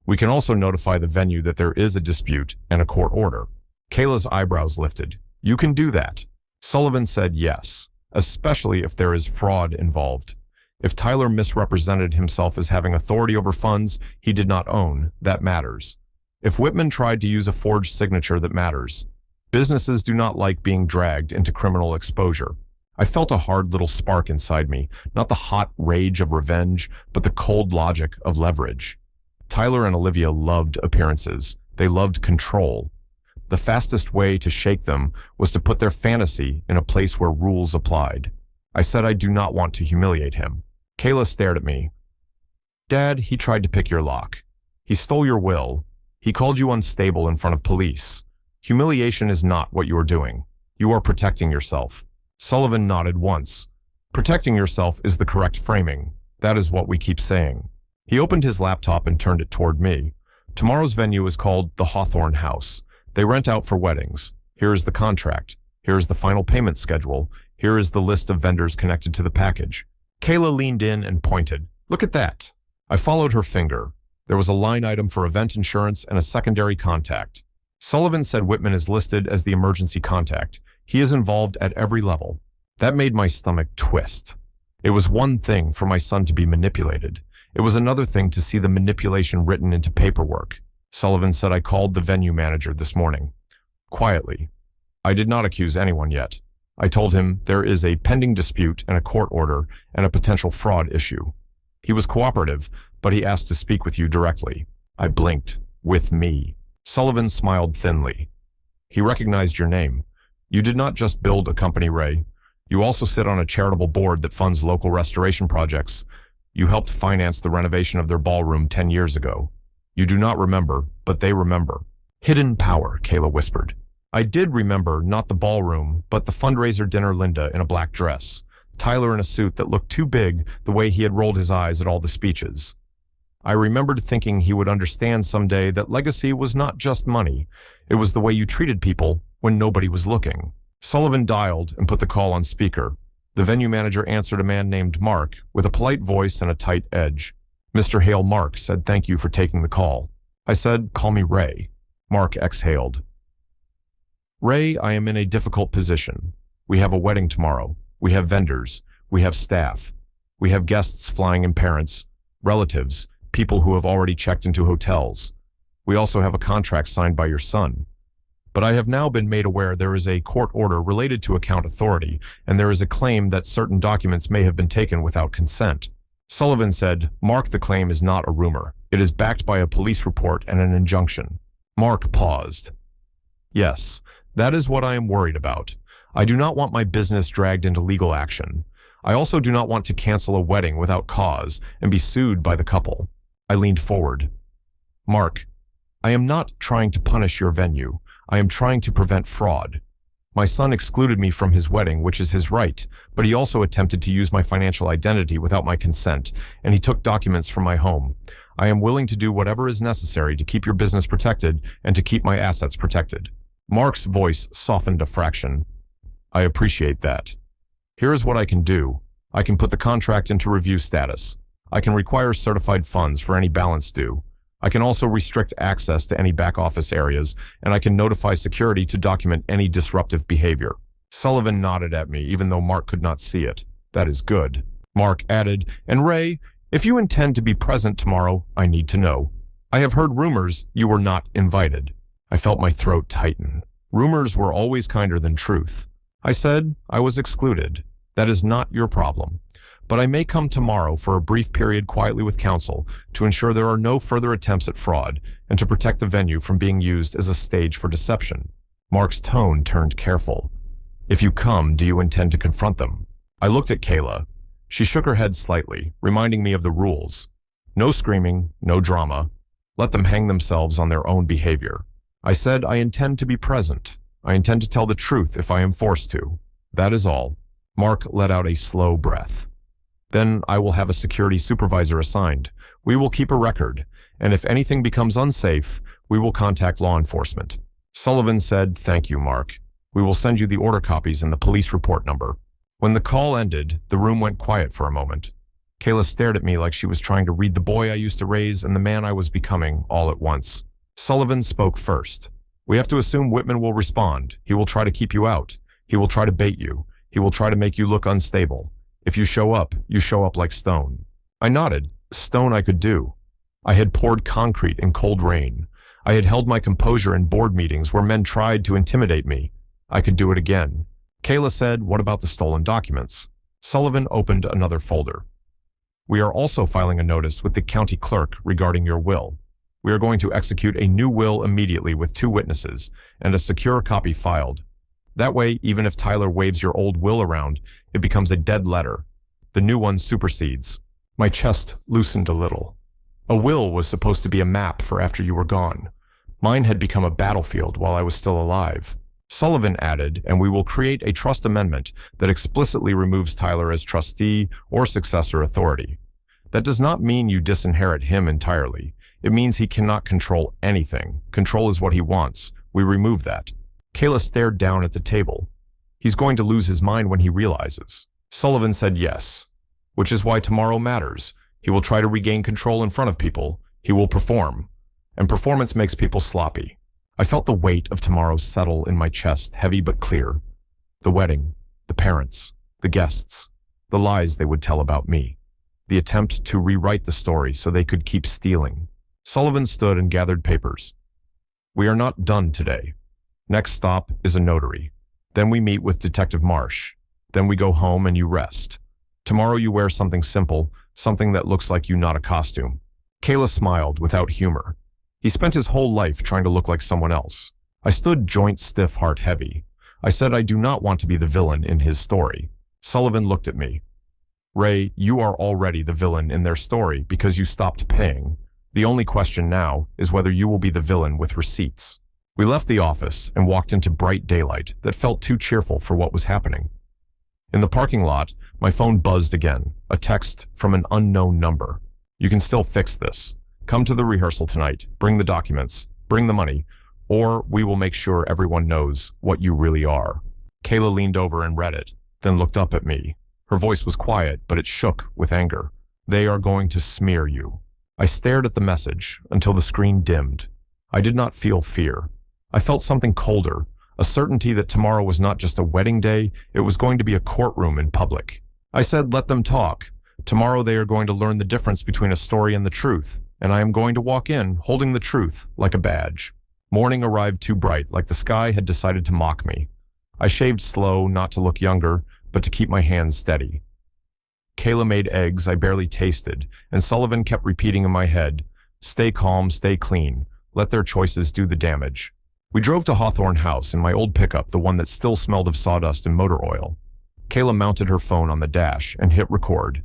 We can also notify the venue that there is a dispute and a court order. Kayla's eyebrows lifted. You can do that. Sullivan said yes, especially if there is fraud involved. If Tyler misrepresented himself as having authority over funds he did not own, that matters. If Whitman tried to use a forged signature, that matters. Businesses do not like being dragged into criminal exposure. I felt a hard little spark inside me, not the hot rage of revenge, but the cold logic of leverage. Tyler and Olivia loved appearances. They loved control. The fastest way to shake them was to put their fantasy in a place where rules applied. I said I do not want to humiliate him. Kayla stared at me. Dad, he tried to pick your lock. He stole your will. He called you unstable in front of police. Humiliation is not what you are doing. You are protecting yourself. Sullivan nodded once. Protecting yourself is the correct framing. That is what we keep saying. He opened his laptop and turned it toward me. Tomorrow's venue is called the Hawthorne House. They rent out for weddings. Here is the contract. Here is the final payment schedule. Here is the list of vendors connected to the package. Kayla leaned in and pointed. Look at that. I followed her finger. There was a line item for event insurance and a secondary contact. Sullivan said Whitman is listed as the emergency contact. He is involved at every level. That made my stomach twist. It was one thing for my son to be manipulated. It was another thing to see the manipulation written into paperwork. Sullivan said I called the venue manager this morning. Quietly. I did not accuse anyone yet. I told him there is a pending dispute and a court order and a potential fraud issue. He was cooperative, but he asked to speak with you directly. I blinked. With me. Sullivan smiled thinly. He recognized your name. You did not just build a company, Ray. You also sit on a charitable board that funds local restoration projects. You helped finance the renovation of their ballroom 10 years ago. You do not remember, but they remember. Hidden power, Kayla whispered. I did remember not the ballroom, but the fundraiser dinner, Linda in a black dress, Tyler in a suit that looked too big the way he had rolled his eyes at all the speeches. I remembered thinking he would understand someday that legacy was not just money. It was the way you treated people when nobody was looking. Sullivan dialed and put the call on speaker. The venue manager answered a man named Mark with a polite voice and a tight edge. Mr. Hale, Mark said thank you for taking the call. I said, call me Ray. Mark exhaled. Ray, I am in a difficult position. We have a wedding tomorrow. We have vendors. We have staff. We have guests flying in, parents, relatives, people who have already checked into hotels. We also have a contract signed by your son. But I have now been made aware there is a court order related to account authority, and there is a claim that certain documents may have been taken without consent. Sullivan said, Mark, the claim is not a rumor. It is backed by a police report and an injunction. Mark paused. Yes, that is what I am worried about. I do not want my business dragged into legal action. I also do not want to cancel a wedding without cause and be sued by the couple. I leaned forward. Mark, I am not trying to punish your venue. I am trying to prevent fraud. My son excluded me from his wedding, which is his right, but he also attempted to use my financial identity without my consent, and he took documents from my home. I am willing to do whatever is necessary to keep your business protected and to keep my assets protected. Mark's voice softened a fraction. I appreciate that. Here is what I can do. I can put the contract into review status. I can require certified funds for any balance due. I can also restrict access to any back office areas, and I can notify security to document any disruptive behavior. Sullivan nodded at me, even though Mark could not see it. That is good. Mark added, and Ray, if you intend to be present tomorrow, I need to know. I have heard rumors you were not invited. I felt my throat tighten. Rumors were always kinder than truth. I said I was excluded. That is not your problem. But I may come tomorrow for a brief period quietly with counsel to ensure there are no further attempts at fraud and to protect the venue from being used as a stage for deception. Mark's tone turned careful. If you come, do you intend to confront them? I looked at Kayla. She shook her head slightly, reminding me of the rules. No screaming, no drama. Let them hang themselves on their own behavior. I said I intend to be present. I intend to tell the truth if I am forced to. That is all. Mark let out a slow breath. Then I will have a security supervisor assigned. We will keep a record, and if anything becomes unsafe, we will contact law enforcement. Sullivan said, thank you, Mark. We will send you the order copies and the police report number. When the call ended, the room went quiet for a moment. Kayla stared at me like she was trying to read the boy I used to raise and the man I was becoming all at once. Sullivan spoke first. We have to assume Whitman will respond. He will try to keep you out. He will try to bait you. He will try to make you look unstable. If you show up like stone. I nodded. Stone I could do. I had poured concrete in cold rain. I had held my composure in board meetings where men tried to intimidate me. I could do it again. Kayla said, what about the stolen documents? Sullivan opened another folder. We are also filing a notice with the county clerk regarding your will. We are going to execute a new will immediately with 2 witnesses and a secure copy filed. That way, even if Tyler waves your old will around, it becomes a dead letter. The new one supersedes. My chest loosened a little. A will was supposed to be a map for after you were gone. Mine had become a battlefield while I was still alive. Sullivan added, and we will create a trust amendment that explicitly removes Tyler as trustee or successor authority. That does not mean you disinherit him entirely. It means he cannot control anything. Control is what he wants. We remove that. Kayla stared down at the table. He's going to lose his mind when he realizes. Sullivan said yes, which is why tomorrow matters. He will try to regain control in front of people. He will perform. And performance makes people sloppy. I felt the weight of tomorrow settle in my chest, heavy but clear. The wedding, the parents, the guests, the lies they would tell about me. The attempt to rewrite the story so they could keep stealing. Sullivan stood and gathered papers. We are not done today. Next stop is a notary. Then we meet with Detective Marsh. Then we go home and you rest. Tomorrow you wear something simple, something that looks like you, not a costume. Kayla smiled without humor. He spent his whole life trying to look like someone else. I stood joint stiff, heart heavy. I said I do not want to be the villain in his story. Sullivan looked at me. Ray, you are already the villain in their story because you stopped paying. The only question now is whether you will be the villain with receipts. We left the office and walked into bright daylight that felt too cheerful for what was happening. In the parking lot, my phone buzzed again, a text from an unknown number. You can still fix this. Come to the rehearsal tonight, bring the documents, bring the money, or we will make sure everyone knows what you really are. Kayla leaned over and read it, then looked up at me. Her voice was quiet, but it shook with anger. They are going to smear you. I stared at the message until the screen dimmed. I did not feel fear. I felt something colder, a certainty that tomorrow was not just a wedding day, it was going to be a courtroom in public. I said, let them talk. Tomorrow they are going to learn the difference between a story and the truth, and I am going to walk in holding the truth like a badge. Morning arrived too bright, like the sky had decided to mock me. I shaved slow, not to look younger, but to keep my hands steady. Kayla made eggs I barely tasted, and Sullivan kept repeating in my head, "Stay calm, stay clean. Let their choices do the damage." We drove to Hawthorne House in my old pickup, the one that still smelled of sawdust and motor oil. Kayla mounted her phone on the dash and hit record.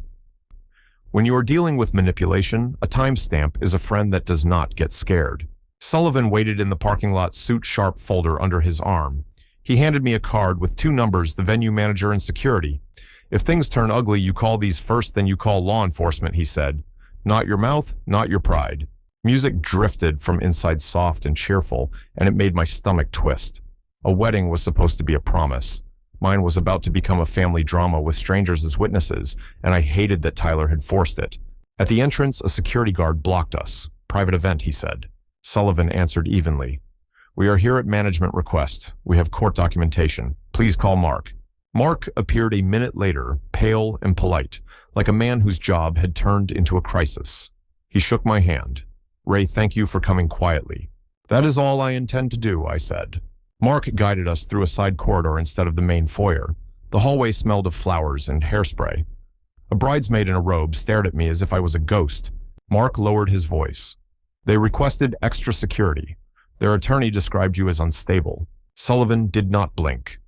When you are dealing with manipulation, a timestamp is a friend that does not get scared. Sullivan waited in the parking lot, suit-sharp folder under his arm. He handed me a card with 2 numbers, the venue manager and security. "If things turn ugly, you call these first, then you call law enforcement," he said. "Not your mouth, not your pride." Music drifted from inside, soft and cheerful, and it made my stomach twist. A wedding was supposed to be a promise. Mine was about to become a family drama with strangers as witnesses, and I hated that Tyler had forced it. At the entrance, a security guard blocked us. "Private event," he said. Sullivan answered evenly. "We are here at management request. We have court documentation. Please call Mark." Mark appeared a minute later, pale and polite, like a man whose job had turned into a crisis. He shook my hand. "Ray, thank you for coming quietly." "That is all I intend to do," I said. Mark guided us through a side corridor instead of the main foyer. The hallway smelled of flowers and hairspray. A bridesmaid in a robe stared at me as if I was a ghost. Mark lowered his voice. "They requested extra security. Their attorney described you as unstable." Sullivan did not blink.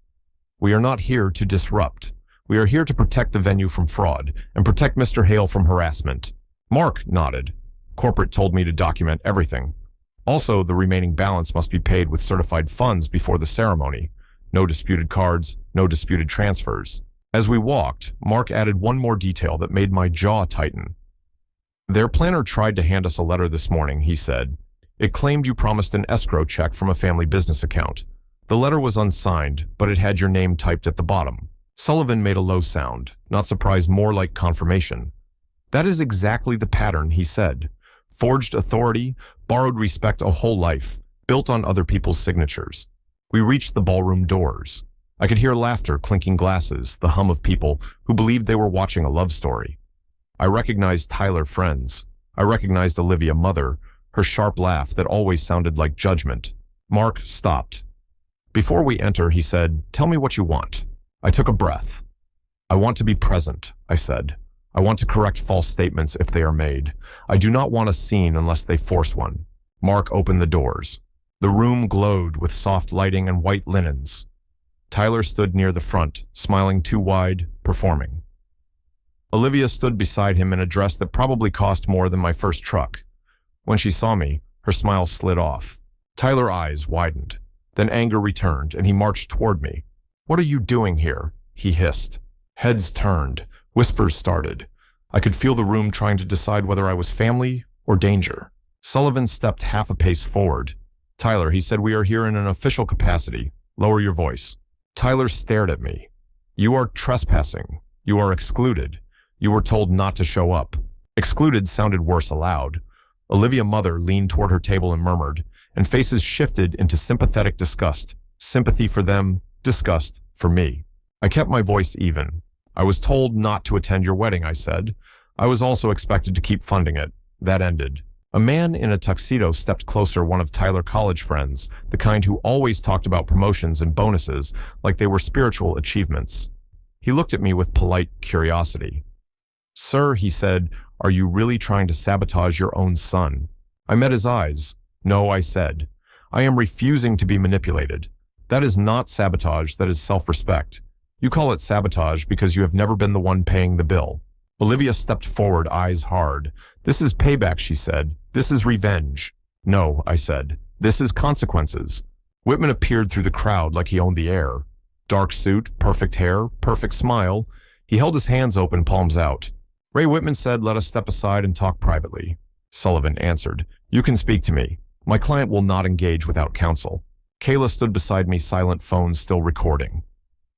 "We are not here to disrupt. We are here to protect the venue from fraud and protect Mr. Hale from harassment." Mark nodded. "Corporate told me to document everything. Also, the remaining balance must be paid with certified funds before the ceremony. No disputed cards, no disputed transfers." As we walked, Mark added one more detail that made my jaw tighten. "Their planner tried to hand us a letter this morning," he said. "It claimed you promised an escrow check from a family business account. The letter was unsigned, but it had your name typed at the bottom." Sullivan made a low sound, not surprised, more like confirmation. "That is exactly the pattern," he said. "Forged authority, borrowed respect a whole life, built on other people's signatures." We reached the ballroom doors. I could hear laughter, clinking glasses, the hum of people who believed they were watching a love story. I recognized Tyler friends. I recognized Olivia mother, her sharp laugh that always sounded like judgment. Mark stopped. "Before we enter," he said, "tell me what you want." I took a breath. "I want to be present," I said. "I want to correct false statements if they are made. I do not want a scene unless they force one." Mark opened the doors. The room glowed with soft lighting and white linens. Tyler stood near the front, smiling too wide, performing. Olivia stood beside him in a dress that probably cost more than my first truck. When she saw me, her smile slid off. Tyler's eyes widened. Then anger returned, and he marched toward me. "What are you doing here?" he hissed. Heads turned. Whispers started. I could feel the room trying to decide whether I was family or danger. Sullivan stepped half a pace forward. "Tyler," he said, "we are here in an official capacity. Lower your voice." Tyler stared at me. "You are trespassing. You are excluded. You were told not to show up." Excluded sounded worse aloud. Olivia mother leaned toward her table and murmured, and faces shifted into sympathetic disgust. Sympathy for them, disgust for me. I kept my voice even. "I was told not to attend your wedding," I said. "I was also expected to keep funding it." That ended. A man in a tuxedo stepped closer, one of Tyler's college friends, the kind who always talked about promotions and bonuses like they were spiritual achievements. He looked at me with polite curiosity. "Sir," he said, "are you really trying to sabotage your own son?" I met his eyes. "No," I said. "I am refusing to be manipulated. That is not sabotage, that is self-respect. You call it sabotage because you have never been the one paying the bill." Olivia stepped forward, eyes hard. "This is payback," she said. "This is revenge." "No," I said. "This is consequences." Whitman appeared through the crowd like he owned the air. Dark suit, perfect hair, perfect smile. He held his hands open, palms out. Ray Whitman said, "Let us step aside and talk privately." Sullivan answered, "You can speak to me. My client will not engage without counsel." Kayla stood beside me, silent, phone still recording.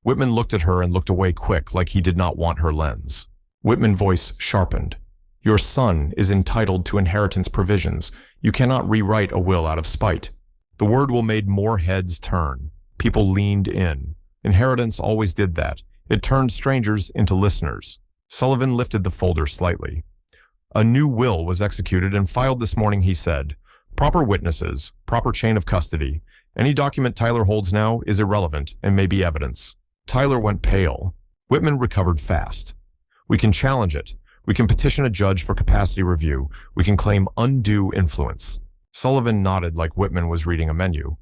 Whitman looked at her and looked away quick, like he did not want her lens. Whitman's voice sharpened. "Your son is entitled to inheritance provisions. You cannot rewrite a will out of spite." The word will made more heads turn. People leaned in. Inheritance always did that. It turned strangers into listeners. Sullivan lifted the folder slightly. "A new will was executed and filed this morning," he said. "Proper witnesses, proper chain of custody. Any document Tyler holds now is irrelevant and may be evidence." Tyler went pale. Whitman recovered fast. We can challenge it. We can petition a judge for capacity review. We can claim undue influence. Sullivan nodded like Whitman was reading a menu.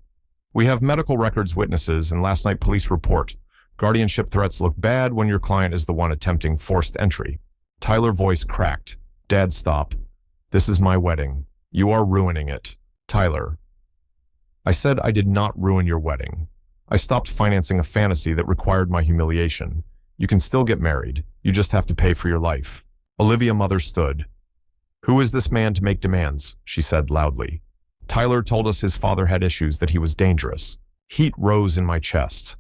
We have medical records, witnesses, and last night police report. Guardianship threats look bad when your client is the one attempting forced entry. Tyler's voice cracked. Dad, stop. This is my wedding. You are ruining it. Tyler. I said I did not ruin your wedding. I stopped financing a fantasy that required my humiliation. You can still get married. You just have to pay for your life. Olivia mother stood. Who is this man to make demands? She said loudly. Tyler told us his father had issues, that he was dangerous. Heat rose in my chest.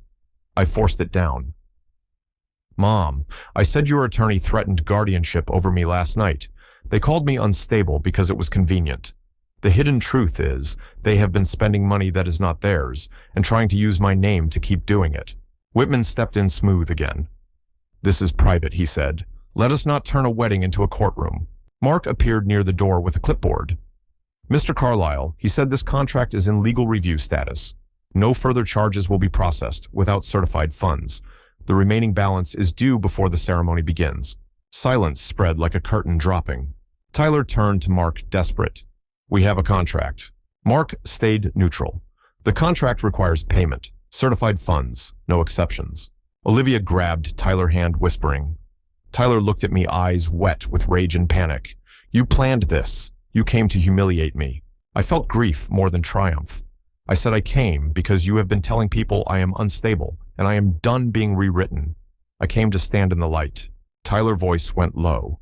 I forced it down. Mom, I said your attorney threatened guardianship over me last night. They called me unstable because it was convenient. The hidden truth is, they have been spending money that is not theirs and trying to use my name to keep doing it. Whitman stepped in smooth again. This is private, he said. Let us not turn a wedding into a courtroom. Mark appeared near the door with a clipboard. Mr. Carlyle, he said this contract is in legal review status. No further charges will be processed without certified funds. The remaining balance is due before the ceremony begins. Silence spread like a curtain dropping. Tyler turned to Mark, desperate. We have a contract. Mark stayed neutral. The contract requires payment, certified funds, no exceptions. Olivia grabbed Tyler's hand, whispering. Tyler looked at me, eyes wet with rage and panic. You planned this. You came to humiliate me. I felt grief more than triumph. I said I came because you have been telling people I am unstable, and I am done being rewritten. I came to stand in the light. Tyler's voice went low.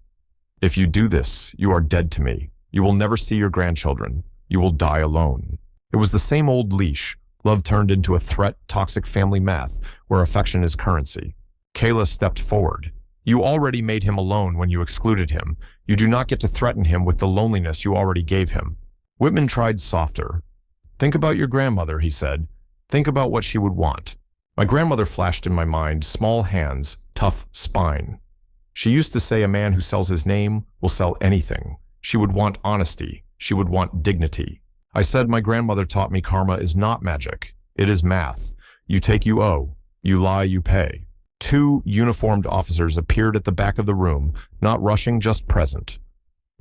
If you do this, you are dead to me. You will never see your grandchildren. You will die alone. It was the same old leash. Love turned into a threat, toxic family math, where affection is currency. Kayla stepped forward. You already made him alone when you excluded him. You do not get to threaten him with the loneliness you already gave him. Whitman tried softer. Think about your grandmother, he said. Think about what she would want. My grandmother flashed in my mind, small hands, tough spine. She used to say a man who sells his name will sell anything. She would want honesty. She would want dignity. I said my grandmother taught me karma is not magic. It is math. You take, you owe. You lie, you pay. 2 uniformed officers appeared at the back of the room, not rushing, just present.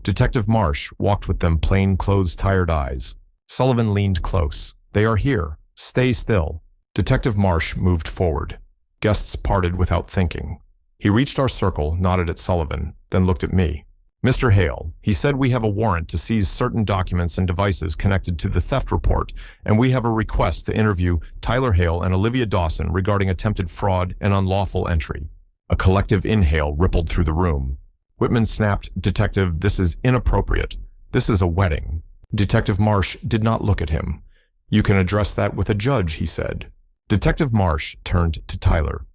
Detective Marsh walked with them, plain-clothes, tired eyes. Sullivan leaned close. They are here. Stay still. Detective Marsh moved forward. Guests parted without thinking. He reached our circle, nodded at Sullivan, then looked at me. Mr. Hale, he said we have a warrant to seize certain documents and devices connected to the theft report, and we have a request to interview Tyler Hale and Olivia Dawson regarding attempted fraud and unlawful entry. A collective inhale rippled through the room. Whitman snapped, Detective, this is inappropriate. This is a wedding. Detective Marsh did not look at him. You can address that with a judge, he said. Detective Marsh turned to Tyler.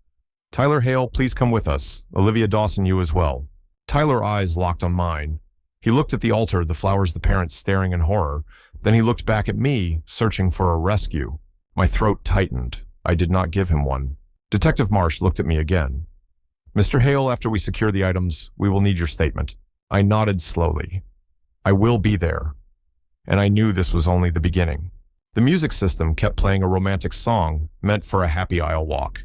Tyler Hale, please come with us. Olivia Dawson, you as well. Tyler's eyes locked on mine. He looked at the altar, the flowers, the parents staring in horror. Then he looked back at me, searching for a rescue. My throat tightened. I did not give him one. Detective Marsh looked at me again. Mr. Hale, after we secure the items, we will need your statement. I nodded slowly. I will be there. And I knew this was only the beginning. The music system kept playing a romantic song meant for a happy aisle walk.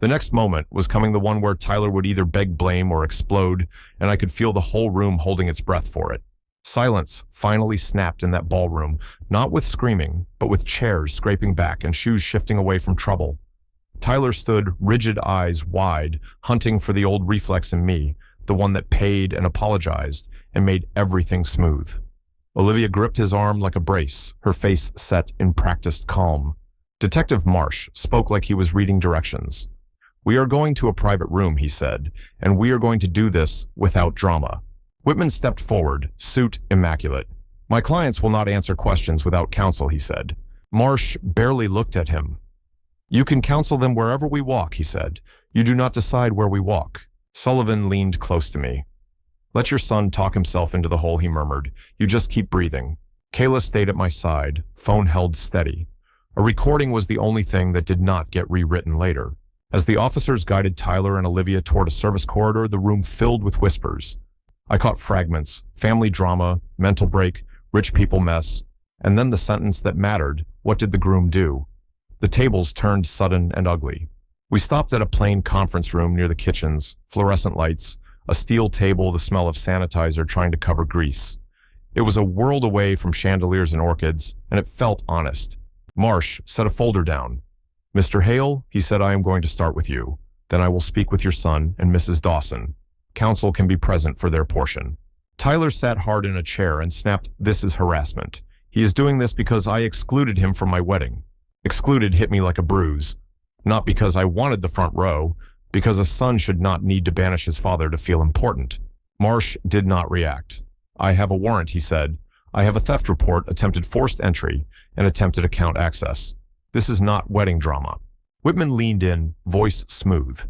The next moment was coming, the one where Tyler would either beg blame or explode, and I could feel the whole room holding its breath for it. Silence finally snapped in that ballroom, not with screaming, but with chairs scraping back and shoes shifting away from trouble. Tyler stood, rigid eyes wide, hunting for the old reflex in me, the one that paid and apologized and made everything smooth. Olivia gripped his arm like a brace, her face set in practiced calm. Detective Marsh spoke like he was reading directions. We are going to a private room, he said, and we are going to do this without drama. Whitman stepped forward, suit immaculate. My clients will not answer questions without counsel, he said. Marsh barely looked at him. You can counsel them wherever we walk, he said. You do not decide where we walk. Sullivan leaned close to me. Let your son talk himself into the hole, he murmured. You just keep breathing. Kayla stayed at my side, phone held steady. A recording was the only thing that did not get rewritten later. As the officers guided Tyler and Olivia toward a service corridor, the room filled with whispers. I caught fragments, family drama, mental break, rich people mess, and then the sentence that mattered, what did the groom do? The tables turned sudden and ugly. We stopped at a plain conference room near the kitchens, fluorescent lights, a steel table, the smell of sanitizer trying to cover grease. It was a world away from chandeliers and orchids, and it felt honest. Marsh set a folder down. "Mr. Hale," he said, "I am going to start with you. Then I will speak with your son and Mrs. Dawson. Counsel can be present for their portion." Tyler sat hard in a chair and snapped, "This is harassment. He is doing this because I excluded him from my wedding." Excluded hit me like a bruise. Not because I wanted the front row, because a son should not need to banish his father to feel important. Marsh did not react. "I have a warrant," he said. "I have a theft report, attempted forced entry, and attempted account access. This is not wedding drama." Whitman leaned in, voice smooth.